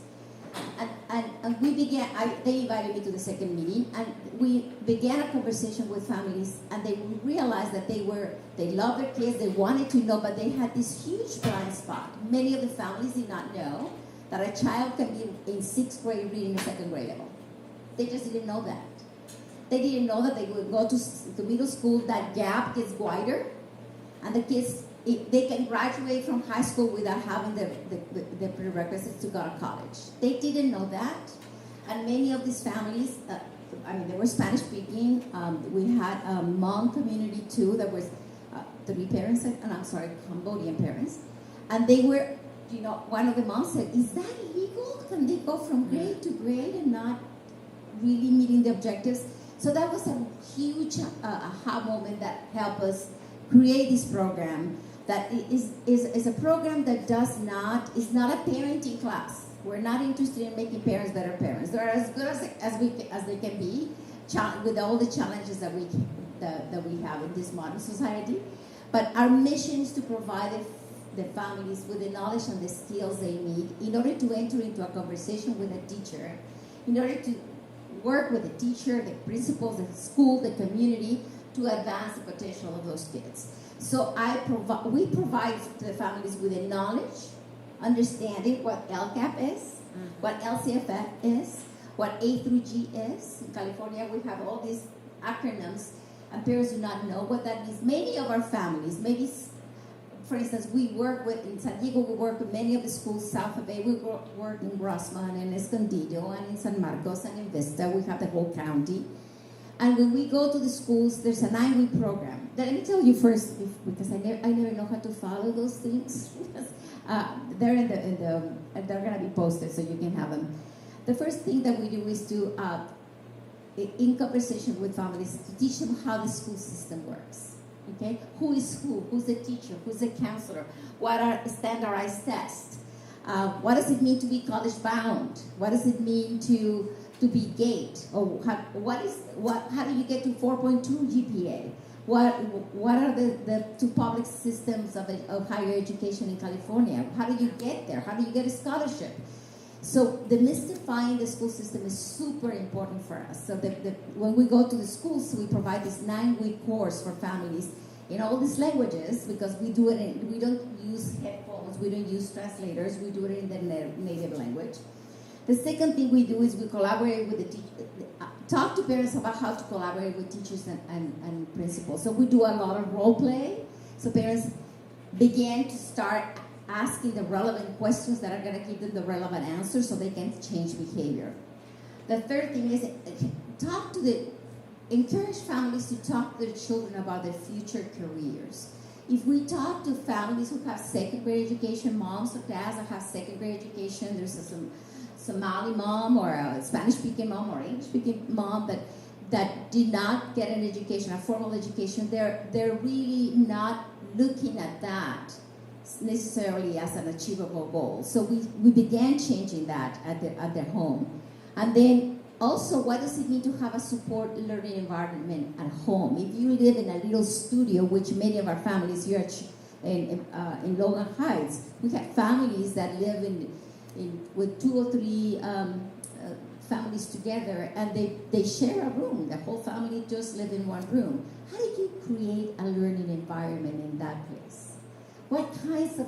And we began, they invited me to the second meeting, and we began a conversation with families, and they realized that they loved their kids, they wanted to know, but they had this huge blind spot. Many of the families did not know that a child can be in 6th grade reading a 2nd grade level. They just didn't know that. They didn't know that they would go to middle school, that gap gets wider, and the kids, they can graduate from high school without having the prerequisites to go to college. They didn't know that. And many of these families, they were Spanish speaking. We had a Hmong community too. There was 3 parents, Cambodian parents. And they were, one of the moms said, is that illegal? Can they go from grade to grade and not really meeting the objectives? So that was a huge aha moment that helped us create this program that is a program that is not a parenting class. We're not interested in making parents better parents. They're as good as they can be with all the challenges that we have in this modern society. But our mission is to provide the families with the knowledge and the skills they need in order to enter into a conversation with a teacher, in order to work with the teacher, the principals, the school, the community, to advance the potential of those kids. So we provide the families with the knowledge, understanding what LCAP is, what LCFF is, what A through G is. In California, we have all these acronyms, and parents do not know what that means. Many of our families, maybe for instance, we work with, in San Diego, we work with many of the schools south of Bay. We work in Grossman and Escondido and in San Marcos and in Vista. We have the whole county. And when we go to the schools, there's a 9-week program. Let me tell you first, because I never know how to follow those things. They're they're going to be posted so you can have them. The first thing that we do is to, in conversation with families, to teach them how the school system works. Okay, who is who? Who's the teacher? Who's the counselor? What are standardized tests? What does it mean to be college bound? What does it mean to be GATE? Or how do you get to 4.2 GPA? What are the two public systems of higher education in California? How do you get there? How do you get a scholarship? So demystifying the school system is super important for us. So when we go to the schools, we provide this 9-week course for families in all these languages, because we do it we don't use headphones, we don't use translators, we do it in their native language. The second thing we do is we collaborate with the teachers, talk to parents about how to collaborate with teachers and principals. So we do a lot of role play, so parents begin to start asking the relevant questions that are going to give them the relevant answers so they can change behavior. The third thing is encourage families to talk to their children about their future careers. If we talk to families who have second grade education, moms or dads that have second grade education, there's a Somali mom or a Spanish-speaking mom or English-speaking mom that did not get an education, a formal education, they're really not looking at that necessarily as an achievable goal. So we began changing that at their home. And then also, what does it mean to have a support learning environment at home? If you live in a little studio, which many of our families here in Logan Heights, we have families that live with 2 or 3 families together, and they share a room. The whole family just live in one room. How do you create a learning environment in that place? What kinds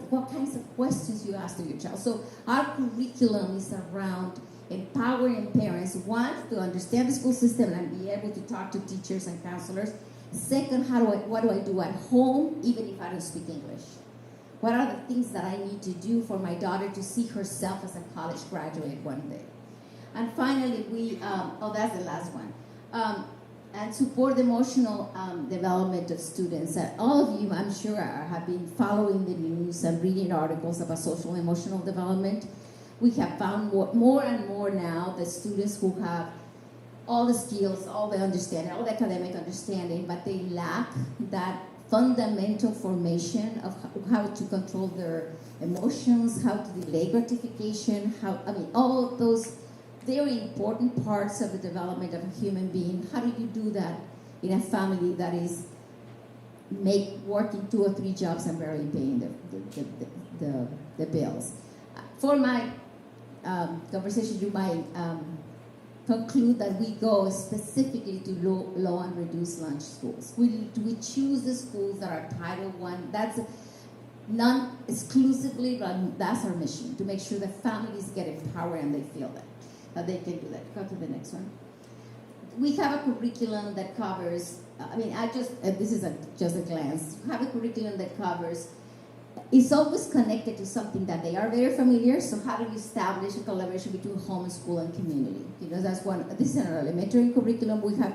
of questions you ask to your child? So our curriculum is around empowering parents, one, to understand the school system and be able to talk to teachers and counselors. Second, what do I do at home, even if I don't speak English? What are the things that I need to do for my daughter to see herself as a college graduate one day? And finally, that's the last one. And support the emotional development of students. All of you, I'm sure, have been following the news and reading articles about social and emotional development. We have found more and more now that students who have all the skills, all the understanding, all the academic understanding, but they lack that fundamental formation of how to control their emotions, how to delay gratification, all of those very important parts of the development of a human being. How do you do that in a family that is working 2 or 3 jobs and barely paying the bills? For my conversation, you might conclude that we go specifically to low and reduced lunch schools. We choose the schools that are Title I. That's non-exclusively, but that's our mission, to make sure that families get empowered and they feel that they can do that. Go to the next one. We have a curriculum that covers, this is just a glance. We have a curriculum that covers, it's always connected to something that they are very familiar. So how do you establish a collaboration between home and school and community? That's one. This is an elementary curriculum. We have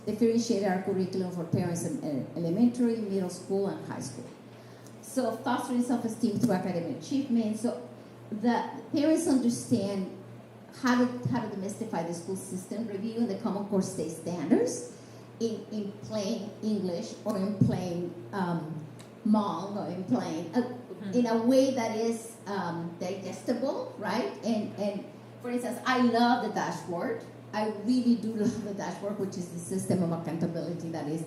differentiated our curriculum for parents in elementary, middle school, and high school. So fostering self-esteem through academic achievement. So the parents understand how to demystify the school system, reviewing the Common Core state standards in plain English or in plain Hmong or in plain, in a way that is digestible, right? And for instance, I love the dashboard. I really do love the dashboard, which is the system of accountability that is,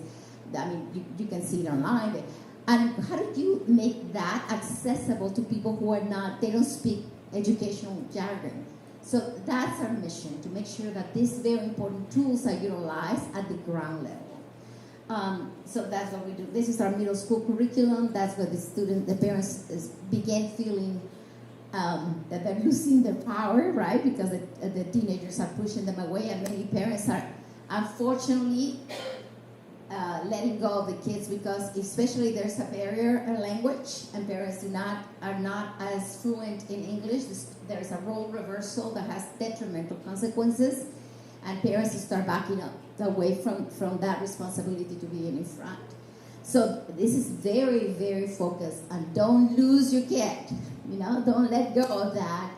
you can see it online. And how do you make that accessible to people who are they don't speak educational jargon? So that's our mission, to make sure that these very important tools are utilized at the ground level. So that's what we do. This is our middle school curriculum. That's where the parents begin feeling that they're losing their power, right? Because the teenagers are pushing them away, and many parents are unfortunately letting go of the kids, because especially there's a barrier in language, and parents are not as fluent in English. There's a role reversal that has detrimental consequences, and parents start backing up away from that responsibility to be in front. So this is very, very focused, and don't lose your kid. Don't let go of that.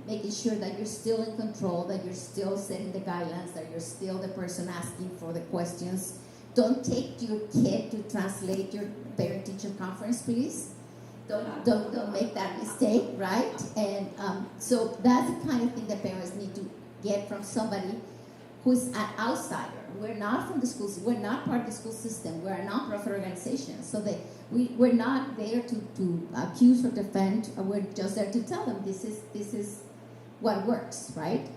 Making sure that you're still in control, that you're still setting the guidelines, that you're still the person asking for the questions. Don't take your kid to translate your parent-teacher conference, please. Don't make that mistake, right? And so that's the kind of thing that parents need to get from somebody who's an outsider. We're not from the schools. We're not part of the school system. We're a nonprofit organization. So we're not there to accuse or defend. We're just there to tell them this is what works, right?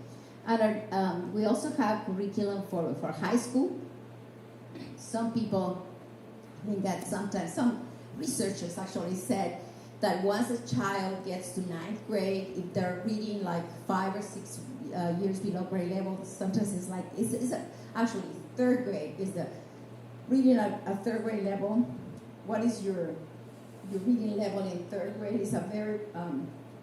And we also have curriculum for high school. Some people think that sometimes, some researchers actually said that once a child gets to 9th grade, if they're reading like 5 or 6 years below grade level, sometimes it's like, actually 3rd grade is the reading at a 3rd grade level. What is your reading level in 3rd grade is a very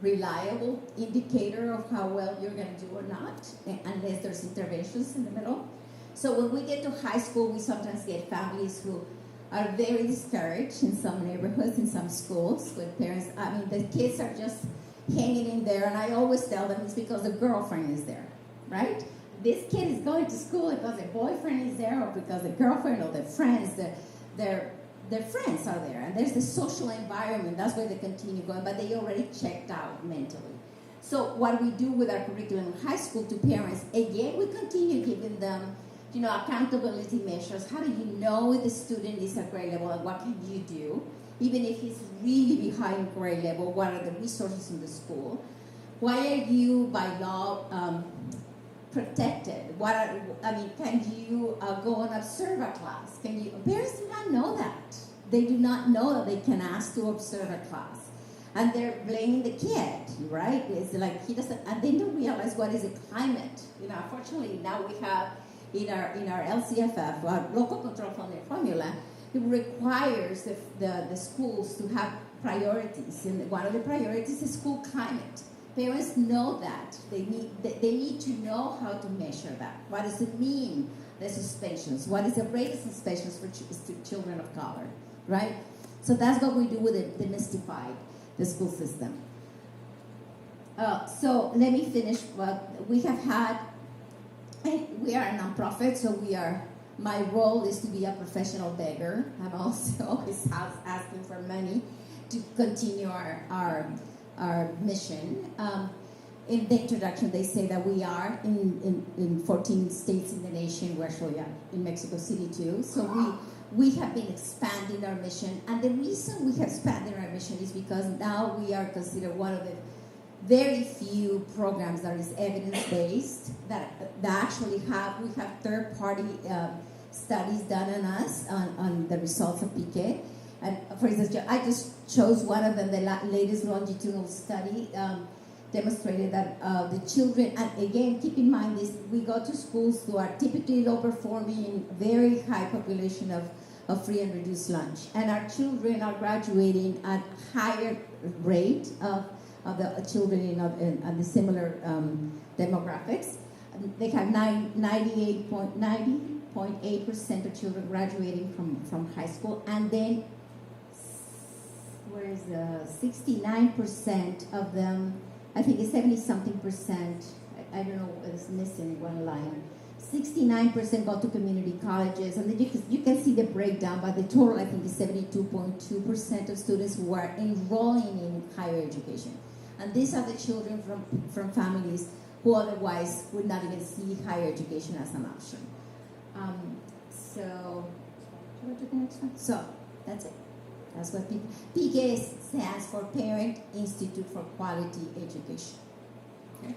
reliable indicator of how well you're going to do or not, unless there's interventions in the middle. So when we get to high school, we sometimes get families who are very discouraged in some neighborhoods, in some schools, with parents. The kids are just hanging in there, and I always tell them it's because the girlfriend is there, right? This kid is going to school because the boyfriend is there, or because the girlfriend or the friends, their friends are there, and there's the social environment. That's why they continue going, but they already checked out mentally. So what we do with our curriculum in high school to parents, again, we continue giving them, accountability measures. How do you know if the student is at grade level, and what can you do? Even if he's really behind grade level, what are the resources in the school? Why are you, by law, protected? Can you go and observe a class? Parents do not know that. They do not know that they can ask to observe a class. And they're blaming the kid, right? It's like he doesn't, and they don't realize what is the climate. Unfortunately, now we have in our LCFF, our local control funding formula, it requires the schools to have priorities, and one of the priorities is school climate. Parents know that. They need to know how to measure that. What does it mean, the suspensions? What is the rate of suspensions for children of color, right? So that's what we do with it, demystify the school system. So let me finish. We have had, we are a nonprofit, so my role is to be a professional beggar. I'm also always asking for money to continue our mission. In the introduction, they say that we are in 14 states in the nation. We're actually in Mexico City too. So we have been expanding our mission. And the reason we have expanded our mission is because now we are considered one of the very few programs that is evidence-based, that actually we have third-party studies done on us, on the results of PK. And for instance, I just chose one of them, the latest longitudinal study demonstrated that the children, and again, keep in mind this, we go to schools who are typically low-performing, very high population of free and reduced lunch. And our children are graduating at higher rate of the children in the similar demographics. They have 90.8% of children graduating from high school, and then whereas 69% of them, I think it's 70-something percent, I don't know, it's missing one line. 69% go to community colleges, and then you can see the breakdown, but the total, I think, is 72.2% of students who are enrolling in higher education. And these are the children from families who otherwise would not even see higher education as an option. So, should I do the next one? So, that's it. That's what PK stands for, Parent Institute for Quality Education. Okay.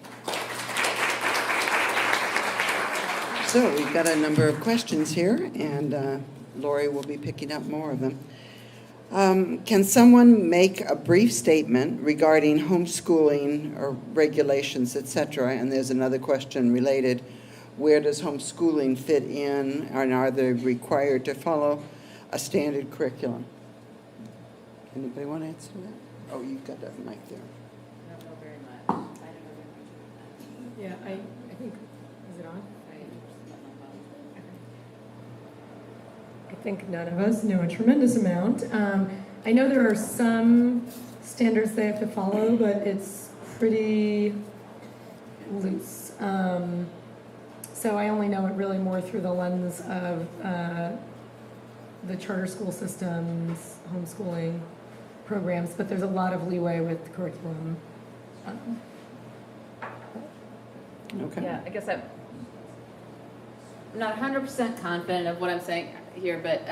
So we've got a number of questions here, and Lori will be picking up more of them. Can someone make a brief statement regarding homeschooling or regulations, etc.? And there's another question related. where does homeschooling fit in, and are they required to follow a standard curriculum? Anybody want to answer that? Oh, you've got that mic there. I don't know very much. I don't know very much about that. Yeah, I think, is it on? I think none of us know a tremendous amount. I know there are some standards they have to follow, but it's pretty loose. So I only know it really more through the lens of the charter school systems, homeschooling programs, but there's a lot of leeway with curriculum. Okay. Yeah, I guess I'm not 100% confident of what I'm saying here, but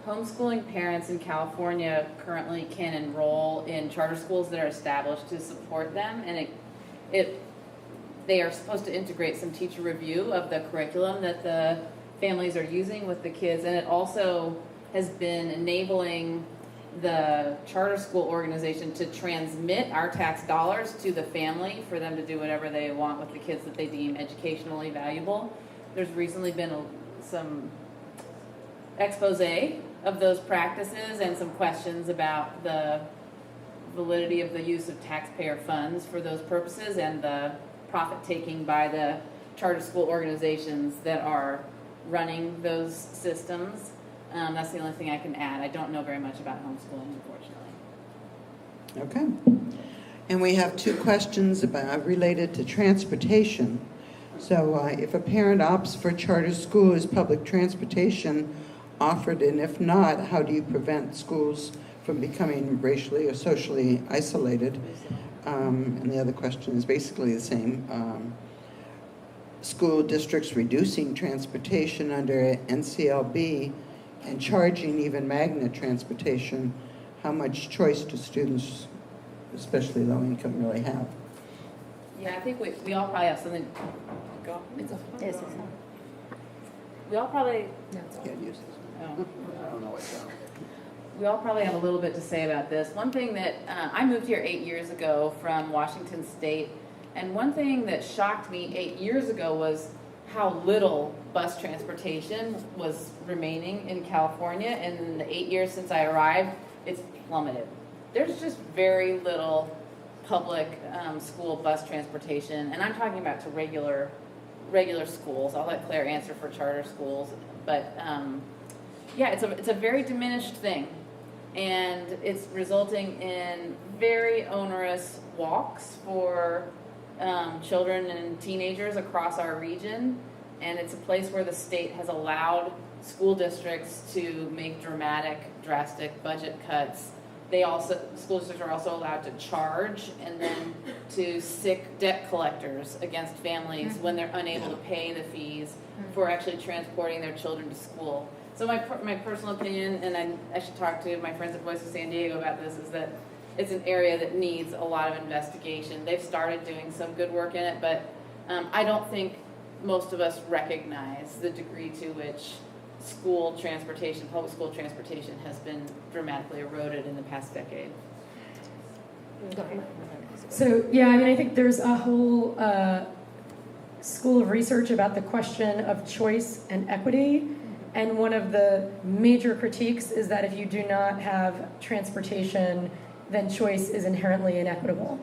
homeschooling parents in California currently can enroll in charter schools that are established to support them, and they are supposed to integrate some teacher review of the curriculum that the families are using with the kids, and it also has been enabling the charter school organization to transmit our tax dollars to the family for them to do whatever they want with the kids that they deem educationally valuable. There's recently been some expose of those practices and some questions about the validity of the use of taxpayer funds for those purposes and the profit taking by the charter school organizations that are running those systems. That's the only thing I can add. I don't know very much about homeschooling, unfortunately. Okay. And we have two questions related to transportation. So if a parent opts for charter school, is public transportation offered? And if not, how do you prevent schools from becoming racially or socially isolated? And the other question is basically the same. School districts reducing transportation under NCLB and charging even magnet transportation, how much choice do students, especially low income, really have? Yeah, I think we all probably have something. Go. It's a Yes, We all probably. No, it's all. Can't use this. Oh. I don't know what's on. We all probably have a little bit to say about this. One thing that I moved here 8 years ago from Washington State, and one thing that shocked me 8 years ago was how little bus transportation was remaining in California. And in the 8 years since I arrived, it's plummeted. There's just very little public school bus transportation, and I'm talking about to regular schools. I'll let Claire answer for charter schools, but yeah, it's a very diminished thing, and it's resulting in very onerous walks for children and teenagers across our region, and it's a place where the state has allowed school districts to make drastic budget cuts. School districts are also allowed to charge and then to sick debt collectors against families when they're unable to pay the fees for actually transporting their children to school. So my personal opinion, and I should talk to my friends at Voice of San Diego about this, is that it's an area that needs a lot of investigation. They've started doing some good work in it, but I don't think most of us recognize the degree to which public school transportation has been dramatically eroded in the past decade. So, yeah, I mean, I think there's a whole school of research about the question of choice and equity. And one of the major critiques is that if you do not have transportation, then choice is inherently inequitable.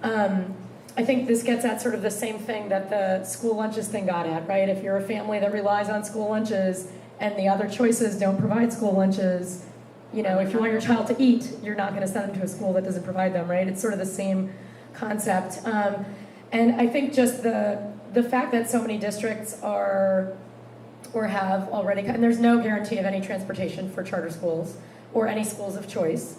I think this gets at sort of the same thing that the school lunches thing got at, right? If you're a family that relies on school lunches and the other choices don't provide school lunches, you know, if you want your child to eat, you're not going to send them to a school that doesn't provide them, right? It's sort of the same concept. And I think just the fact that so many districts are or have already, and there's no guarantee of any transportation for charter schools or any schools of choice.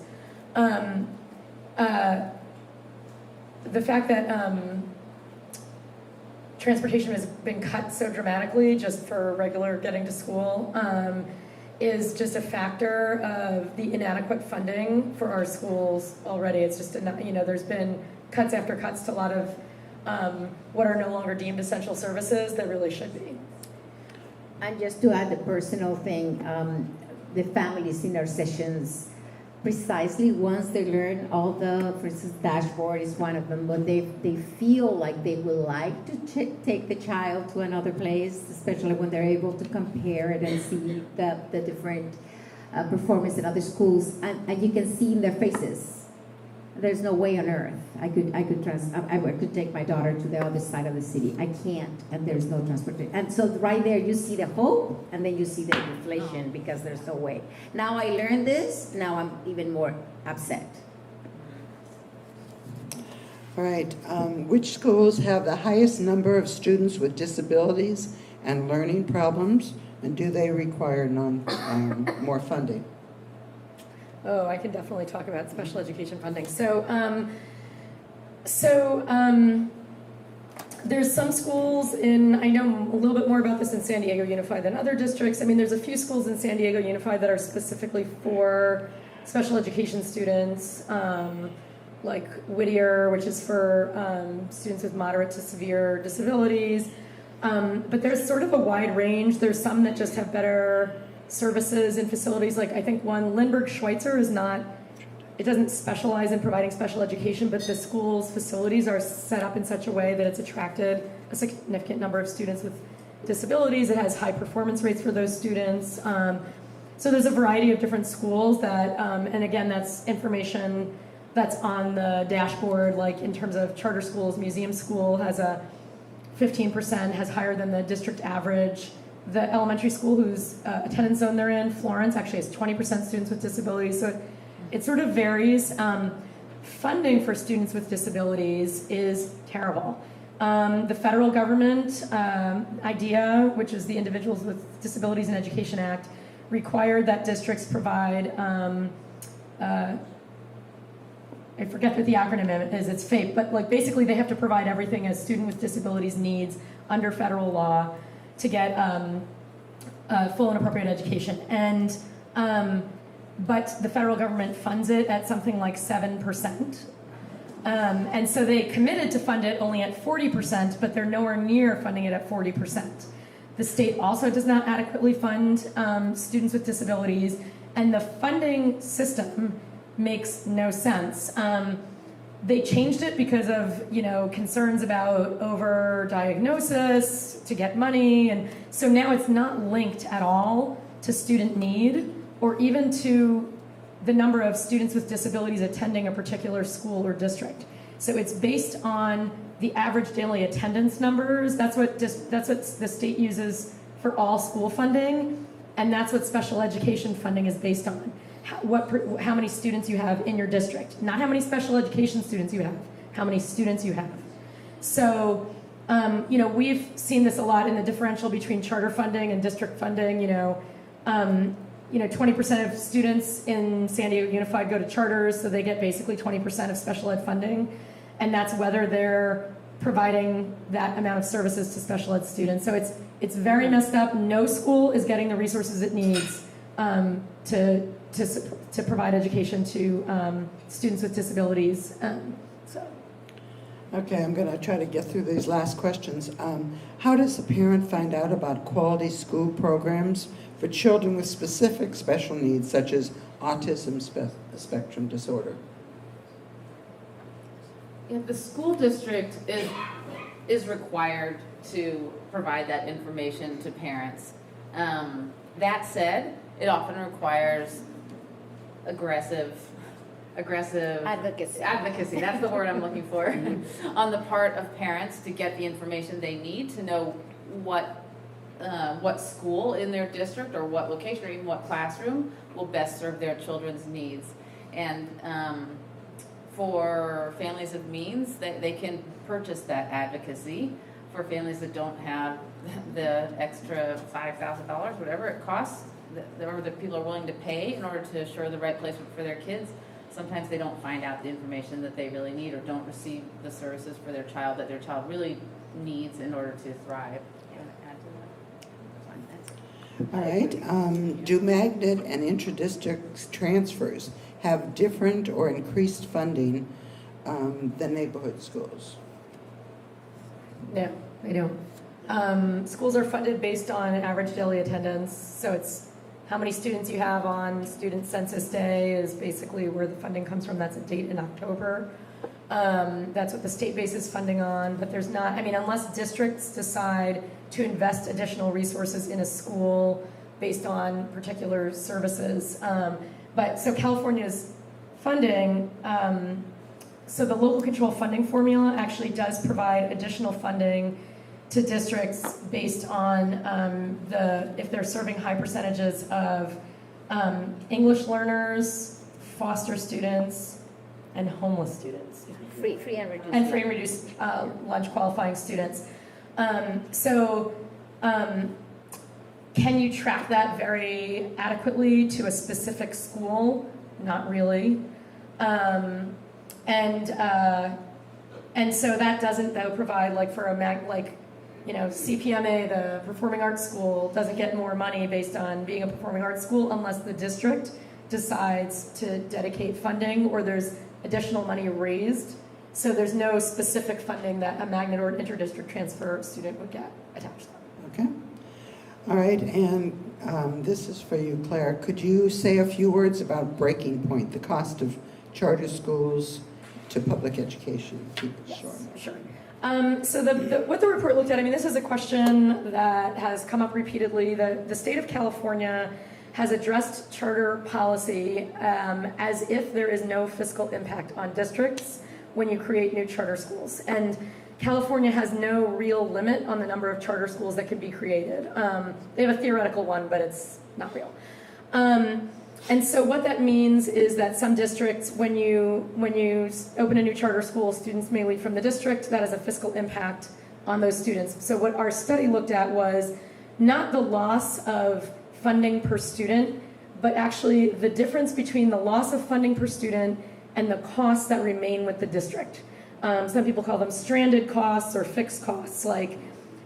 The fact that transportation has been cut so dramatically just for regular getting to school is just a factor of the inadequate funding for our schools already. It's just, you know, there's been cuts after cuts to a lot of what are no longer deemed essential services that really should be. And just to add the personal thing, the families in our sessions precisely once they learn all the, for instance, dashboard is one of them, but they feel like they would like to take the child to another place, especially when they're able to compare it and see the different performance in other schools, and you can see in their faces. There's no way on earth I could take my daughter to the other side of the city. I can't, and there's no transportation. And so right there, you see the hope, and then you see the inflation because there's no way. Now I learned this. Now I'm even more upset. All right. Which schools have the highest number of students with disabilities and learning problems, and do they require more funding? Oh, I can definitely talk about special education funding. There's some schools I know a little bit more about this in San Diego Unified than other districts. I mean, there's a few schools in San Diego Unified that are specifically for special education students, like Whittier, which is for students with moderate to severe disabilities. But there's sort of a wide range. There's some that just have better services and facilities, like I think one, Lindbergh Schweitzer it doesn't specialize in providing special education, but the school's facilities are set up in such a way that it's attracted a significant number of students with disabilities. It has high performance rates for those students. So there's a variety of different schools that, and again, that's information that's on the dashboard, like in terms of charter schools. Museum School has a 15%, has higher than the district average. The elementary school whose attendance zone they're in, Florence, actually has 20% students with disabilities. So it sort of varies. Funding for students with disabilities is terrible. The federal government IDEA, which is the Individuals with Disabilities in Education Act, required that districts provide, I forget what the acronym is, it's FAPE, but like basically they have to provide everything a student with disabilities needs under federal law to get full and appropriate education. And but the federal government funds it at something like 7%. And so they committed to fund it only at 40%, but they're nowhere near funding it at 40%. The state also does not adequately fund students with disabilities, and the funding system makes no sense. They changed it because of concerns about overdiagnosis to get money, and so now it's not linked at all to student need or even to the number of students with disabilities attending a particular school or district. So it's based on the average daily attendance numbers. That's what the state uses for all school funding, and that's what special education funding is based on. How many students you have in your district, not how many special education students you have, how many students you have. So, we've seen this a lot in the differential between charter funding and district funding. 20% of students in San Diego Unified go to charters, so they get basically 20% of special ed funding, and that's whether they're providing that amount of services to special ed students. So it's very messed up. No school is getting the resources it needs to provide education to students with disabilities. Okay, I'm going to try to get through these last questions. How does a parent find out about quality school programs for children with specific special needs, such as autism spectrum disorder? Yeah, the school district is required to provide that information to parents. That said, it often requires aggressive advocacy, that's the word I'm looking for, on the part of parents to get the information they need to know what school in their district or what location or even what classroom will best serve their children's needs. And for families of means, they can purchase that advocacy. For families that don't have the extra $5,000, whatever it costs, or that people are willing to pay in order to assure the right placement for their kids, sometimes they don't find out the information that they really need or don't receive the services for their child that their child really needs in order to thrive. All right. Do magnet and intra-district transfers have different or increased funding than neighborhood schools? No, they don't. Schools are funded based on average daily attendance, so it's how many students you have on Student Census Day is basically where the funding comes from. That's a date in October. That's what the state bases funding on, but there's not, I mean, unless districts decide to invest additional resources in a school based on particular services. But so California's funding, so the local control funding formula actually does provide additional funding to districts based on if they're serving high percentages of English learners, foster students, and homeless students. Free and reduced. And free and reduced lunch qualifying students. Can you track that very adequately to a specific school? Not really. And so that doesn't though provide like for CPMA, the performing arts school doesn't get more money based on being a performing arts school unless the district decides to dedicate funding or there's additional money raised. So there's no specific funding that a magnet or an interdistrict transfer student would get attached to them. Okay. All right, and this is for you, Claire. Could you say a few words about breaking point, the cost of charter schools to public education? Keep it short. Sure. So what the report looked at, I mean, this is a question that has come up repeatedly. The state of California has addressed charter policy as if there is no fiscal impact on districts when you create new charter schools. And California has no real limit on the number of charter schools that can be created. They have a theoretical one, but it's not real. And so what that means is that some districts, when you open a new charter school, students may leave from the district. That has a fiscal impact on those students. So what our study looked at was not the loss of funding per student, but actually the difference between the loss of funding per student and the costs that remain with the district. Some people call them stranded costs or fixed costs. Like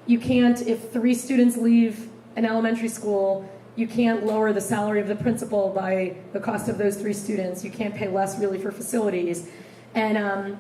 you can't, if 3 students leave an elementary school, you can't lower the salary of the principal by the cost of those 3 students. You can't pay less really for facilities. And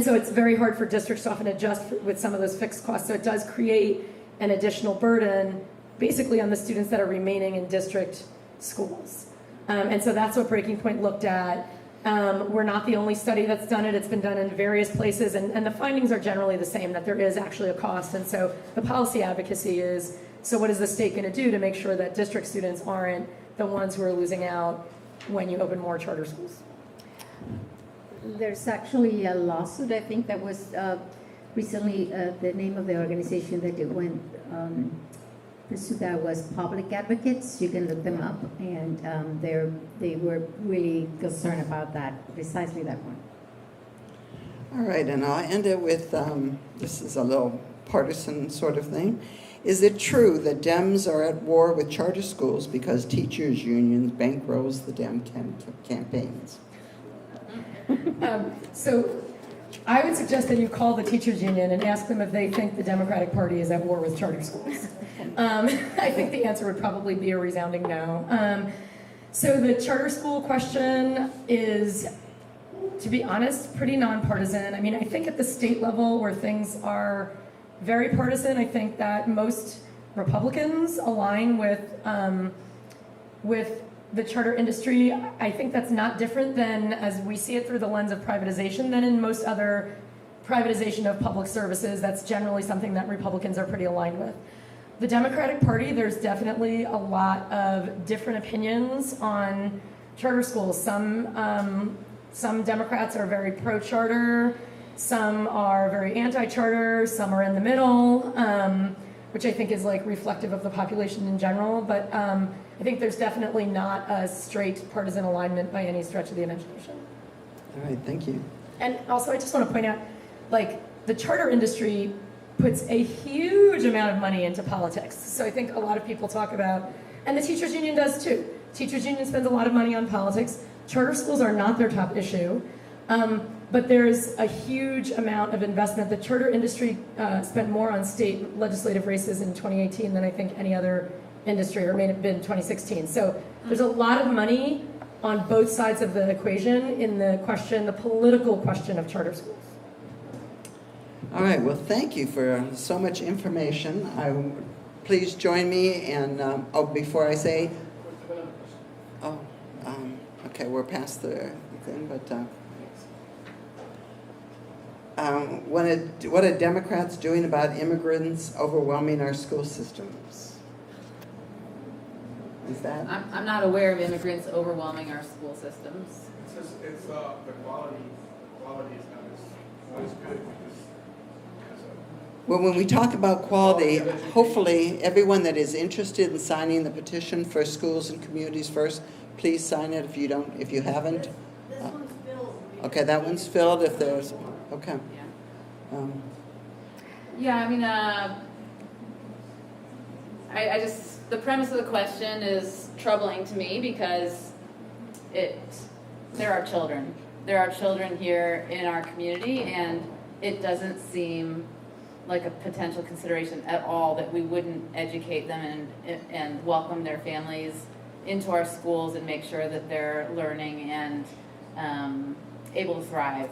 so it's very hard for districts to often adjust with some of those fixed costs. So it does create an additional burden basically on the students that are remaining in district schools. And so that's what Breaking Point looked at. We're not the only study that's done it. It's been done in various places, and the findings are generally the same, that there is actually a cost. And so the policy advocacy is, so what is the state going to do to make sure that district students aren't the ones who are losing out when you open more charter schools? There's actually a lawsuit, I think, that was recently, the name of the organization that it went pursue that was Public Advocates. You can look them up, and they were really concerned about that, precisely that one. All right, and I'll end it with, this is a little partisan sort of thing. Is it true that Dems are at war with charter schools because teachers' unions bankrolls the Dem campaigns? So I would suggest that you call the teachers' union and ask them if they think the Democratic Party is at war with charter schools. I think the answer would probably be a resounding no. So the charter school question is, to be honest, pretty nonpartisan. I mean, I think at the state level where things are very partisan, I think that most Republicans align with the charter industry. I think that's not different than, as we see it through the lens of privatization, than in most other privatization of public services. That's generally something that Republicans are pretty aligned with. The Democratic Party, there's definitely a lot of different opinions on charter schools. Some Democrats are very pro-charter, some are very anti-charter, some are in the middle, which I think is like reflective of the population in general. But I think there's definitely not a straight partisan alignment by any stretch of the imagination. All right, thank you. And also I just want to point out, like, the charter industry puts a huge amount of money into politics. So I think a lot of people talk about, and the teachers union does too. Teachers union spends a lot of money on politics. Charter schools are not their top issue. But there's a huge amount of investment. The charter industry spent more on state legislative races in 2018 than I think any other industry, or it may have been 2016. So there's a lot of money on both sides of the equation in the political question of charter schools. All right, well, thank you for so much information. Please join me, and before I say, Okay, we're past the thing, but what are Democrats doing about immigrants overwhelming our school systems? Is that? I'm not aware of immigrants overwhelming our school systems. It's just, it's the quality is not as good because Well, when we talk about quality, hopefully everyone that is interested in signing the petition for schools and communities first, please sign it if you don't, if you haven't. This one's filled. Okay, that one's filled if there's, okay. Yeah. Yeah, I mean, I just, the premise of the question is troubling to me because there are children. There are children here in our community, and it doesn't seem like a potential consideration at all that we wouldn't educate them and welcome their families into our schools and make sure that they're learning and able to thrive.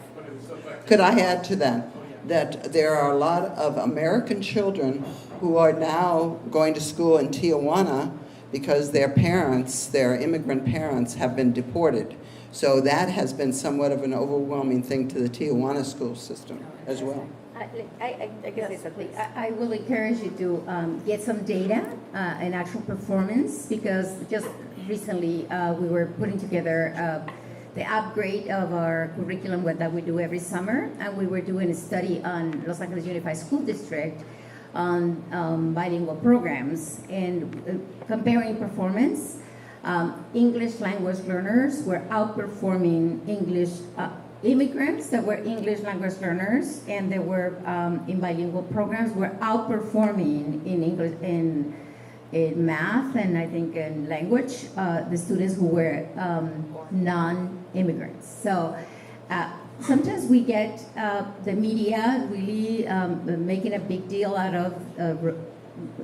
Could I add to that? That there are a lot of American children who are now going to school in Tijuana because their parents, their immigrant parents, have been deported. So that has been somewhat of an overwhelming thing to the Tijuana school system as well. I guess say something. I will encourage you to get some data and actual performance, because just recently we were putting together the upgrade of our curriculum that we do every summer, and we were doing a study on Los Angeles Unified School District on bilingual programs and comparing performance. English language learners were outperforming English immigrants that were English language learners, and they were in bilingual programs were outperforming in English in math and I think in language the students who were non-immigrants. So sometimes we get the media really making a big deal out of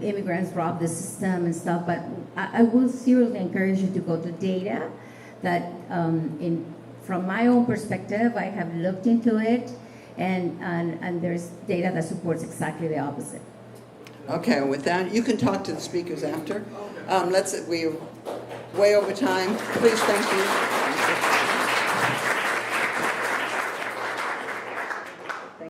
immigrants rob the system and stuff, but I will seriously encourage you to go to data that from my own perspective, I have looked into it, and there's data that supports exactly the opposite. Okay, with that, you can talk to the speakers after. We're way over time. Please, thank you.